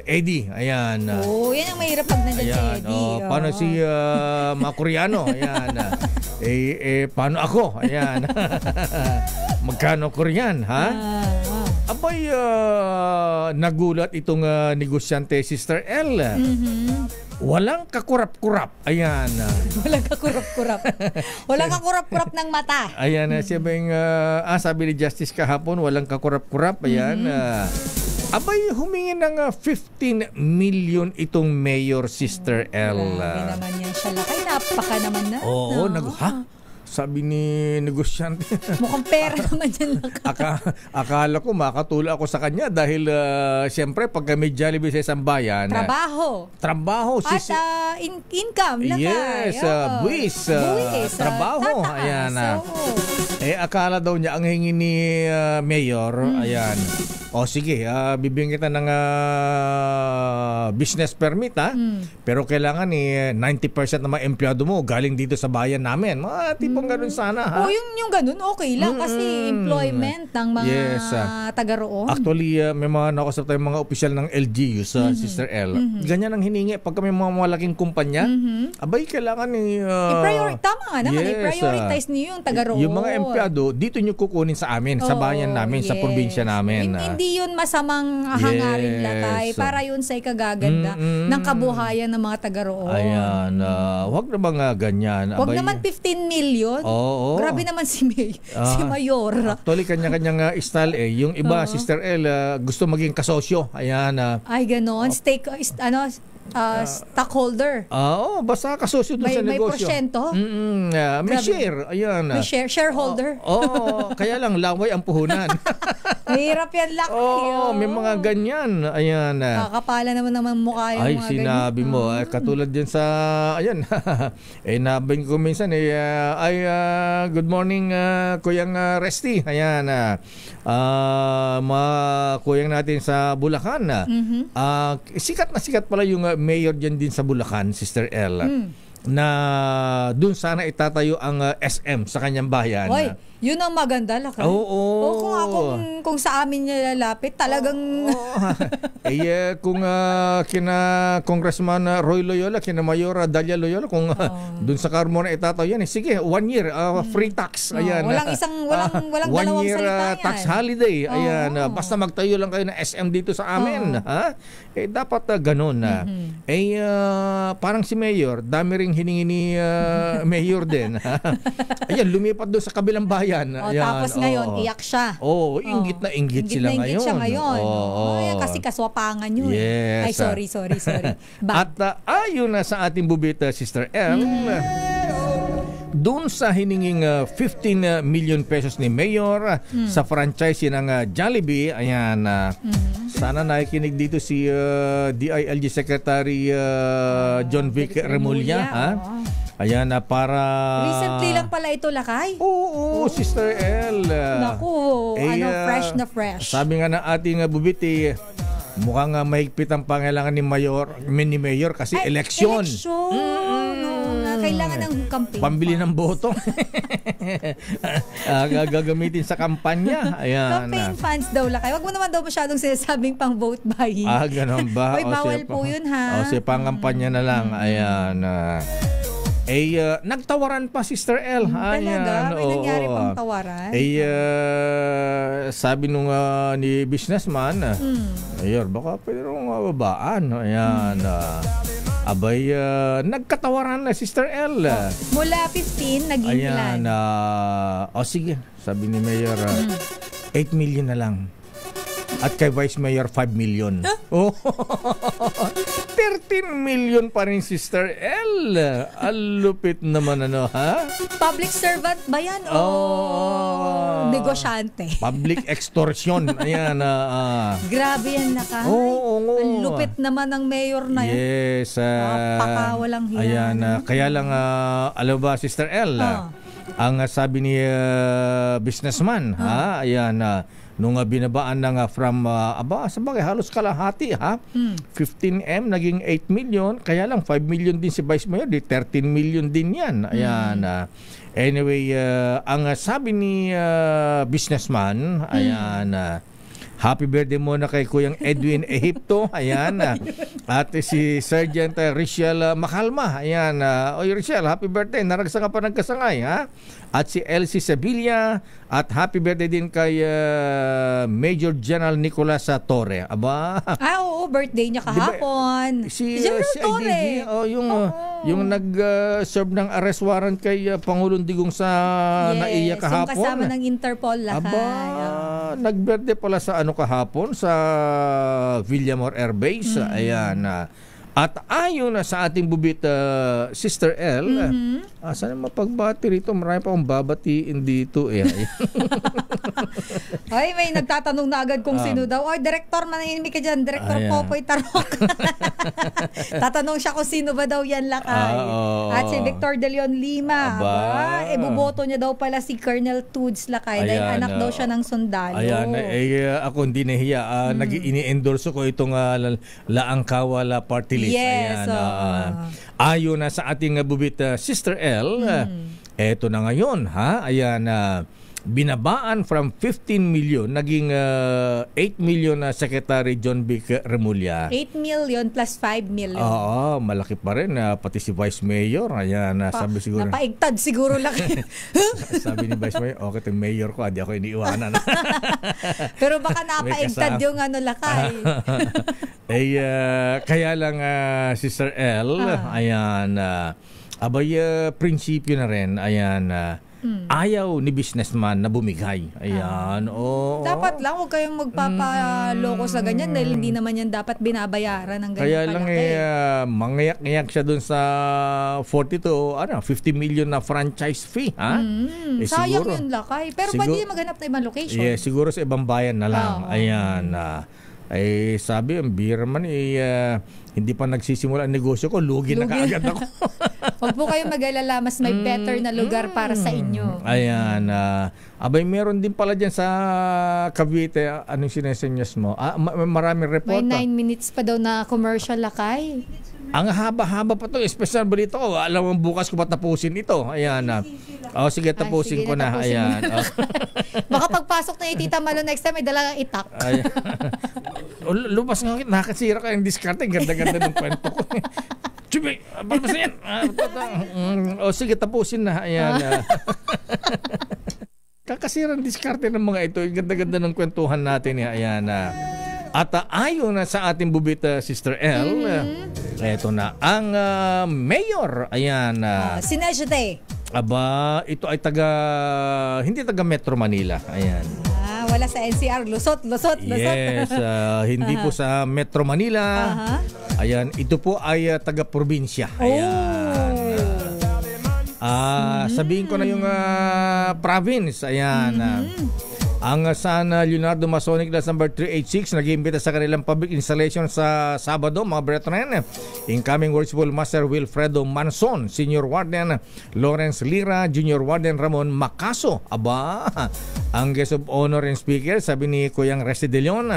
Eddie? Ayan. Yan ang mahirap pag nandiyan si Eddie. Paano si mga Koreano? Ayan. Paano ako? Ayan. Magkano Korean, ha? Abay, nagulat itong negosyante Sister L. Walang kakurap-kurap. Ayan. Walang kakurap-kurap. Walang kakurap-kurap ng mata. Ayan. Sabi ni Justice kahapon, walang kakurap-kurap. Ayan. Abay, humingi ng 15 million itong mayor Sister L. Grabe naman yan siya lakay. Napaka naman na. Oo, sabi ni negosyante. Mukhang pera naman yan lakay. Akala ko makatulong ako sa kanya dahil siyempre pagka may Jollibee sa isang bayan. Trabaho. At income lakay. Yes, buwis. Trabaho. Ayan. Akala daw niya ang hingi ni mayor. Ayan. Sige, bibigyan kita ng business permit, ha? Pero kailangan 90% ng mga empleyado mo galing dito sa bayan namin. Mga tipong ganun sana, ha? Yung ganun, okay lang kasi employment ng mga taga-roon. Actually, may mga nakausap tayong mga opisyal ng LGU sa Sister L. Ganyan ang hiningi. Pagka may mga malaking kumpanya, abay, kailangan i-prioritize niyo yung taga-roon. Yung mga empleyado, dito nyo kukunin sa amin, sa bayan namin, sa probinsya namin. Hindi yun masamang hangarin lakay. Para yun sa ikagaganda ng kabuhayan ng mga taga-roon. Ayan. Huwag na mga ganyan. Huwag naman 15 million. Grabe naman si Mayor. Actually, kanya-kanyang style Yung iba, Sister L, gusto maging kasosyo. Ayan. Ay, ganon. Stockholder. Basta kasosyo doon sa negosyo. May porsyento? May share. Ayan. May shareholder? Kaya lang, laway ang puhunan. Mahirap yan lakay. May mga ganyan. Ayan. Kakapala naman mukha yung mga ganyan. Sinabi mo. Katulad din sa, ayan. Nabing ko minsan, good morning, Kuyang Resty. Ayan. Mga kuyang natin sa Bulacan. Sikat na sikat pala yung mayor dyan din sa Bulacan, Sister L. na dun sana itatayo ang SM sa kanyang bayan. Hoy, yun ang maganda, Lakay. Kung sa amin niya lalapit, talagang... kung kina Congressman Roy Loyola, kina Mayor Dalia Loyola, kung dun sa Carmona itatayo yan, sige, 1 year, free tax. Ayan. Walang 1 year salita tax holiday. Ayan. Basta magtayo lang kayo ng SM dito sa amin. Dapat ganun. Parang si Mayor, dami ring hiningi ni Mayor din. Ayan, lumipat doon sa kabilang bayan. Ayan. Tapos ngayon, iyak siya. Inggit na inggit sila ngayon. Siya ngayon. Kasi kaswapangan yun. Yes. Ay, sorry. At ayon na sa ating bubita, Sister M, doon sa hininging 15 million pesos ni Mayor sa franchise ng Jollibee, ayan, sana nakikinig dito si DILG Secretary John Vic Remulla. Ayan, para... Recently lang pala ito, Lakay? Oo, Sister L. Naku, fresh na fresh. Sabi nga ng ating bubiti, mukhang mahigpit ang pangailangan ni Mayor kasi eleksyon. Kailangan ng campaign. Pambili ng boto. Gagamitin sa kampanya. Ayan. Campaign funds daw, Lakay. Wag mo naman daw masyadong sinasabing pang vote buying. Ganun ba? Hoy, bawal po yun, ha? Pang-kampanya na lang. Ayan. Nagtawaran pa, Sister L. Talaga? May nangyari pang tawaran? Sabi nung ni businessman, Mayor, baka pwede rin mababaan. Ayan. Nagkatawaran na, Sister L. Mula 15, naging ilan? Sige, sabi ni Mayor, 8 million na lang. At kay Vice Mayor, 5 million. 13 million pa rin, Sister L. Alupit naman, ha? Public servant ba yan? Negosyante? Public extortion. Ayan. Grabe yan, Lakay. Ang lupit naman ng mayor na yan. Yes. Napakawalang hiyan. Ayan. Kaya lang, alam ba, Sister L, ang sabi ni businessman, ayan, nung binabaan na from sa bagay halos kalahati 15M naging 8 million, kaya lang 5 million din si Vice Mayor, di 13 million din yan. Ayan. Anyway, ang sabi ni businessman, ayan, happy birthday muna kay Kuyang Edwin Ehipto. Ayan. At si Sergeant Richelle Macalma. Ayan. Richelle, happy birthday. Naragsanga pa nagkasangay, ha? At si Elsie Sevilla. At happy birthday din kay Major General Nicolas Torre. Aba. Oo, birthday niya kahapon. Si Torre. Yung nag-serve ng arrest warrant kay Pangulong Digong sa NAIA kahapon. Yung kasama ng Interpol, Lakay. Aba, nag-birthday pala sa kahapon sa Villamor Air Base. Ayan. At ayon na sa ating bubit, Sister L, sana mapagbati rito. Marami pa akong babatiin dito. Ay, may nagtatanong na agad kung sino daw. Director, manahimik ka dyan. Director Popoy Tarok. Tatanong siya kung sino ba daw yan, Lakay. At si Victor De Leon Lima. Buboto niya daw pala si Colonel Tudes, Lakay. Dahil anak daw siya ng sundalo. Ayan. Ako hindi nahiya. Ini-endorse ko itong Laang Kawala Party List. Yes. Ayon na sa ating bubit, Sister L, eto na ngayon, ayan, binabaan from 15 million, naging 8 million na Secretary John Vic Remulla. 8 million plus 5 million. Malaki pa rin, pati si Vice Mayor. Ayan, sabi siguro. Napaigtad siguro lang. Sabi ni Vice Mayor, okay, ito Mayor ko, hindi ako iniiwanan. Pero baka napaigtad yung Lakay. Kaya lang, Sister L, ayan, prinsipyo na rin, ayan, ayaw ni businessman na bumigay. Ayan. Dapat lang, huwag kayong magpapaloko sa ganyan dahil hindi naman yan dapat binabayaran ng ganyan. Kaya lang mangayak-ngayak siya dun sa 50 million na franchise fee. Sayang yun, Lakay. Pero pwede maghanap na ibang location. Siguro sa ibang bayan na lang. Ayan. Sabi, ang bira man, hindi pa nagsisimula ang negosyo ko, lugi na kaagad ako. Huwag po kayong mag-alala, mas may better na lugar para sa inyo. Ayan. Meron din pala dyan sa Cavite, anong sinesenyas mo? Maraming report. May 9 minutes pa daw na commercial, Lakay. Ang haba-haba pa to, special balita ko. Alam mo bukas ko pa tapusin ito. Ayan na. Sige, tapusin ko na. Ayan. Baka pagpasok na Tita Malo next time, may dalang itak. Lupas nga, nakasira ka yung diskarte. Ganda-ganda ng kwento ko. Chubi, balbas na yan. Sige, tapusin na. Ayan. Kakasira ang diskarte ng mga ito. Ganda-ganda ng kwentuhan natin. Ayan. At ayon sa ating bubit, Sister L, eto na ang mayor. Ayan. Sineshate. Aba, ito ay hindi taga Metro Manila. Ayan. Wala sa NCR. Lusot. Yes, hindi po sa Metro Manila. Ayan, ito po ay taga-probinsya. Ayan. Sabihin ko na yung province. Ayan. Ang San Leonardo Masonic Class number 386 nag-iimbita sa kanilang public installation sa Sabado, mga brethren. Incoming Worshipful Master Wilfredo Manson, Senior Warden Lawrence Lira, Junior Warden Ramon Macaso. Aba, ang guest of honor and speaker, sabi ni Kuyang Resti de Leon,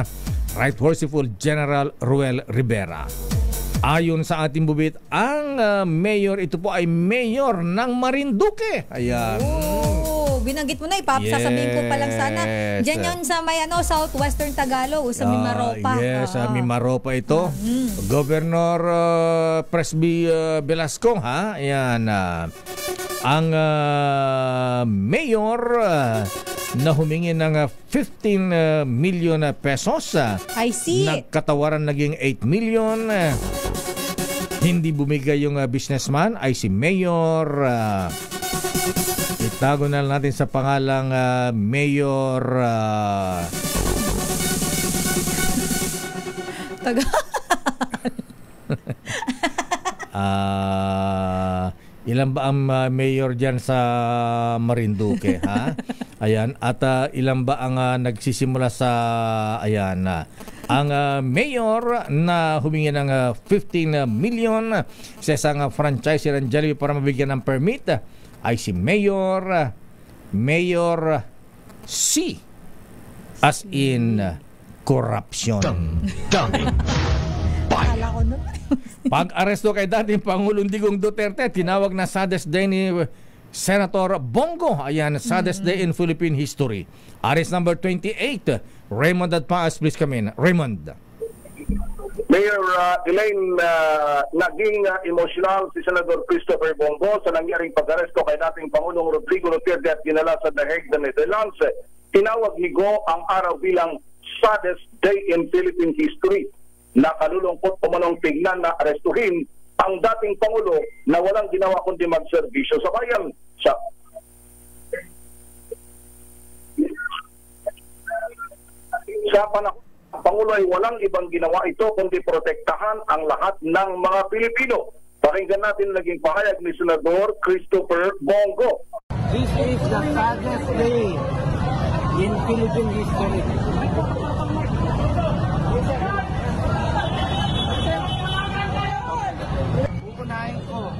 Right Worshipful General Ruel Rivera. Ayon sa ating bubit, ang mayor, ito po ay mayor ng Marinduque. Ayan. Binanggit mo na, sasabihin ko pa lang sana. Diyan yun sa may southwestern Tagalog, sa Mimaropa. Yes, sa Mimaropa ito. Governor Presby Velasco, ha? Ayan. Ang mayor na humingi ng 15 million pesos. I see. Nagkatawaran naging 8 million. Hindi bumigay yung businessman ay si Mayor. Itago na natin sa pangalang Mayor ilan ba ang mayor dyan sa Marinduque, ha? Ayan, at ilan ba ang nagsisimula sa ayan ang mayor na humingi ng 15 million sa isang franchisor ng Jollibee para mabigyan ng permit ay si Mayor C, as in corruption. Pag-aresto kay dating Pangulong Digong Duterte, tinawag na saddest day ni Senator Bongo. Ayan, saddest day in Philippine history. Arrest number 28, Raymond Adpaas, please come in. Raymond. Mayor Elaine, naging emosyonal si Senador Christopher Bongo sa nangyaring pag-aresto kay dating Pangulong Rodrigo Duterte at dinala sa The Hague, the Netherlands. Tinawag ni Go ang araw bilang saddest day in Philippine history. Nakalulungkot pumanong tignan na arestuhin ang dating Pangulo na walang ginawa kundi magserbisyo sa bayan. Sa panahon Pangulo ay walang ibang ginawa ito kundi protektahan ang lahat ng mga Pilipino. Pakinggan natin naging pahayag ni Senador Christopher Bongo. This is the saddest day in Philippine history. Unahin ko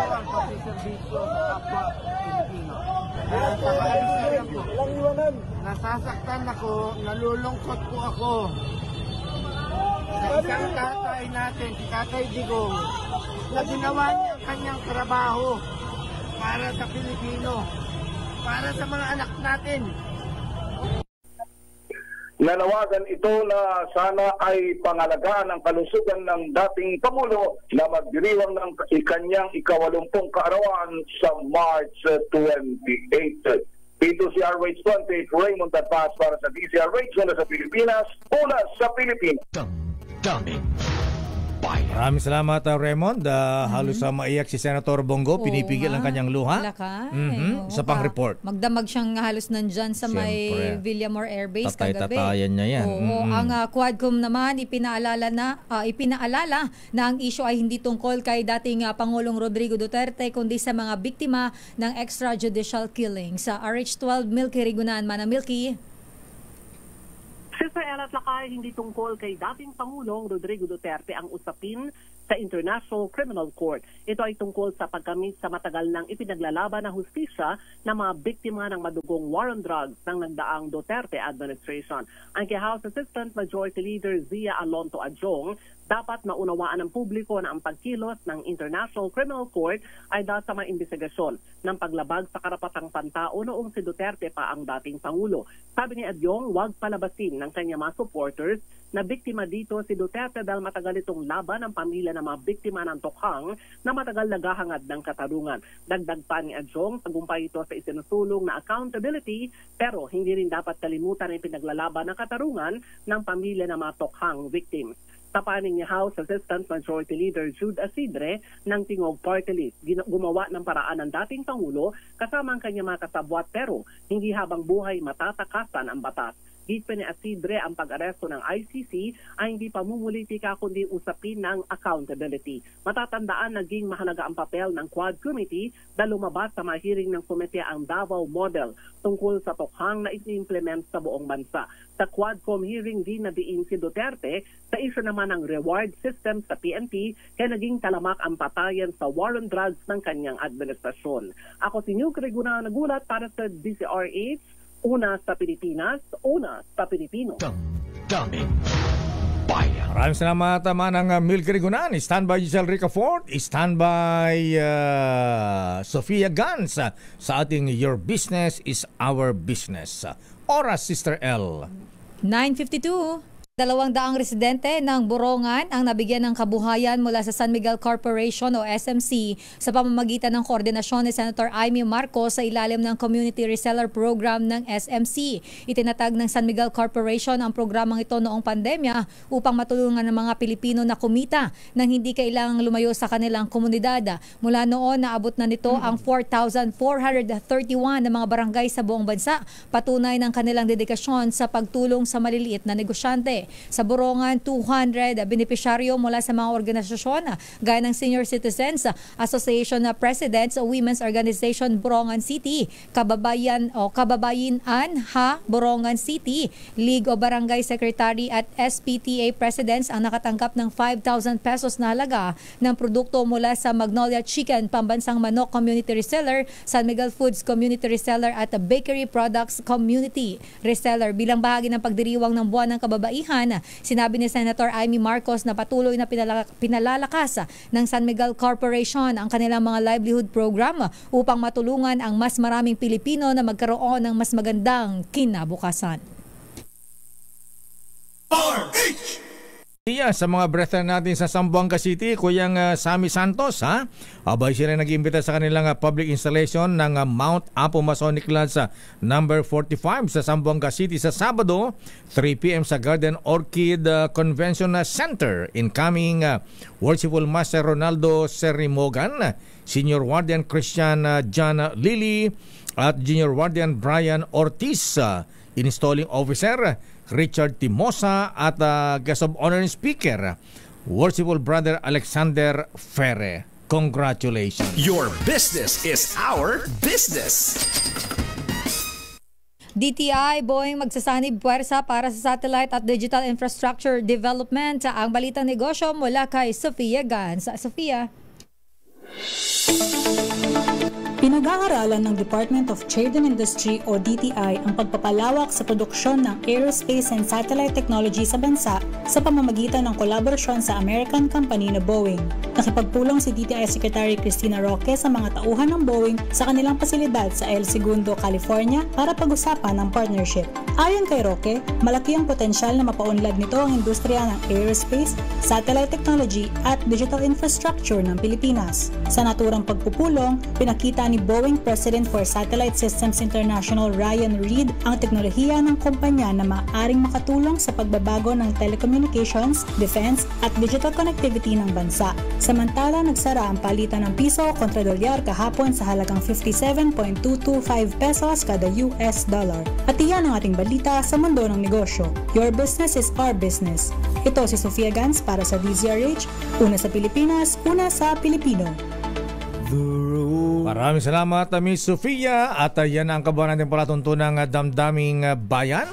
ang pagsiservisyo sa kapwa Pilipino. Nasasaktan ako, nalulungkot po ako sa isang tatay natin, si Tatay Digong, na ginawa niya ang kanyang trabaho para sa Pilipino, para sa mga anak natin. Nanawagan ito na sana ay pangalagaan ang kalusugan ng dating Pangulo na magdiriwang ng kanyang ika-80 kaarawan sa March 28. P2CR Rates 28, Raymond Adpaas para sa DCR Rates, una sa Pilipinas, una sa Pilipinas. Maraming salamat, Raymond. Halos maiyak si Senator Bongo. Pinipigil ang kanyang luha. Sa pang-report. Magdamag siyang halos nandyan sa may Villamor Air Base kagabi. Tatay-tatayan niya yan. Ang Quadcom naman, ipinaalala na ang issue ay hindi tungkol kay dating Pangulong Rodrigo Duterte, kundi sa mga biktima ng extrajudicial killing. Sa RH12, Milky Rigunan. Mana Milky. Sister Ella at Lakay, hindi tungkol kay dating Pangulong Rodrigo Duterte ang usapin sa International Criminal Court. Ito ay tungkol sa pagkamit sa matagal ng ipinaglalaban na hustisya ng mga biktima ng madugong war on drugs ng nagdaang Duterte administration. Ang kay House Assistant Majority Leader Zia Alonto Adjong, dapat maunawaan ng publiko na ang pagkilos ng International Criminal Court ay dahil sa mga investigasyon ng paglabag sa karapatang pantao noong si Duterte pa ang dating Pangulo. Sabi ni Adjong, huwag palabasin ng kanyang mga supporters na biktima dito si Duterte dahil matagal itong laban ng pamilya ng mga biktima ng tokhang na matagal naghahangad ng katarungan. Dagdag pa ni Adjong, tagumpay ito sa isinusulong na accountability pero hindi rin dapat kalimutan ang pinaglalaban ng katarungan ng pamilya ng mga tokhang victims. Sa panig ni House Assistant Majority Leader Jude Asidre ng Tingog Party List, gumawa ng paraan ng dating Pangulo kasama ang kanyang mga kasabwat pero hindi habang buhay matatakasan ang batas. Gitpe ni Asidre ang pag-aresto ng ICC ay hindi pamumulitika kundi usapin ng accountability. Matatandaan naging mahalaga ang papel ng Quad Committee na lumabas sa mahiring ng komite ang Davao Model tungkol sa tokhang na i-implement sa buong bansa. Sa Quadcom hearing din nabiin si Duterte sa issue naman ng reward system sa PNP kaya naging talamak ang patayan sa war on drugs ng kanyang administrasyon. Ako si New Criguna nagulat para sa DCRH. Una sa Pilipinas, una sa Pilipino. Daming bayan. Maraming salamat Manang Mil Crigunan. Standby Giselle Ricafort. Standby Sofia Gans sa ating Your Business is Our Business. Oras, Sister L. 9:52. 200 residente ng Borongan ang nabigyan ng kabuhayan mula sa San Miguel Corporation o SMC sa pamamagitan ng koordinasyon ni Senator Amy Marcos sa ilalim ng Community Reseller Program ng SMC. Itinatag ng San Miguel Corporation ang programang ito noong pandemya upang matulungan ng mga Pilipino na kumita nang hindi kailangang lumayo sa kanilang komunidad. Mula noon, naabot na nito ang 4,431 na mga barangay sa buong bansa, patunay ng kanilang dedikasyon sa pagtulong sa maliliit na negosyante. Sa Borongan, 200 benepisyaryo mula sa mga organisasyon gaya ng Senior Citizens Association Presidents, Women's Organization Borongan City, Kababayan-an Ha Borongan City, League of Barangay Secretary at SPTA Presidents ang nakatanggap ng 5,000 pesos na halaga ng produkto mula sa Magnolia Chicken, Pambansang Manok Community Reseller, San Miguel Foods Community Reseller at Bakery Products Community Reseller. Bilang bahagi ng pagdiriwang ng Buwan ng Kababaihan, sinabi ni Senator Amy Marcos na patuloy na pinalalakas ng San Miguel Corporation ang kanilang mga livelihood program upang matulungan ang mas maraming Pilipino na magkaroon ng mas magandang kinabukasan. Sa mga brethren natin sa Zamboanga City, Kuyang Sammy Santos, abay sila nag-imbita sa kanilang public installation ng Mount Apo Masonic Lodge number 45 sa Zamboanga City sa Sabado, 3 p.m. sa Garden Orchid Convention Center. Incoming Worshipful Master Ronaldo Serimogan, Senior Warden Christian John Lily at Junior Warden Brian Ortiz, Installing Officer Richard Timosa at guest of honor and speaker, Worshipful Brother Alexander Ferre. Congratulations. Your business is our business. DTI Boeing magsasanib puwersa para sa satellite at digital infrastructure development. Ang balitang negosyo mula kay Sofia Gans. Sofia. Pinag-aaralan ng Department of Trade and Industry o DTI ang pagpapalawak sa produksyon ng aerospace and satellite technology sa bansa sa pamamagitan ng kolaborasyon sa American company na Boeing. Nakipagpulong si DTI Secretary Cristina Roque sa mga tauhan ng Boeing sa kanilang pasilidad sa El Segundo, California para pag-usapan ang partnership. Ayon kay Roque, malaki ang potensyal na mapaunlad nito ang industriya ng aerospace, satellite technology at digital infrastructure ng Pilipinas. Sa naturang pagpupulong, pinakita ni Boeing President for Satellite Systems International Ryan Reed ang teknolohiya ng kumpanya na maaaring makatulong sa pagbabago ng telecommunications, defense at digital connectivity ng bansa. Samantala, nagsara ang palitan ng piso kontra dolyar kahapon sa halagang 57.225 pesos kada US dollar. At iyan ang ating balita sa mundo ng negosyo. Your business is our business. Ito si Sofia Gans para sa DZRH, una sa Pilipinas, una sa Pilipino. Maraming salamat, Miss Sofia. At yan ang kabuuan natin palatuntunang damdaming bayan.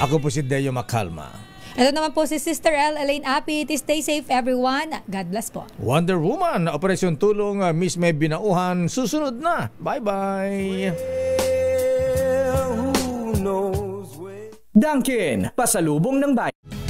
Ako po si Deo Macalma. Ito naman po si Sister L. Elaine Apit. Stay safe everyone. God bless po. Wonder Woman, Operasyon Tulong, Miss May Binauhan, susunod na. Bye-bye. Dunkin, pasalubong ng bayan.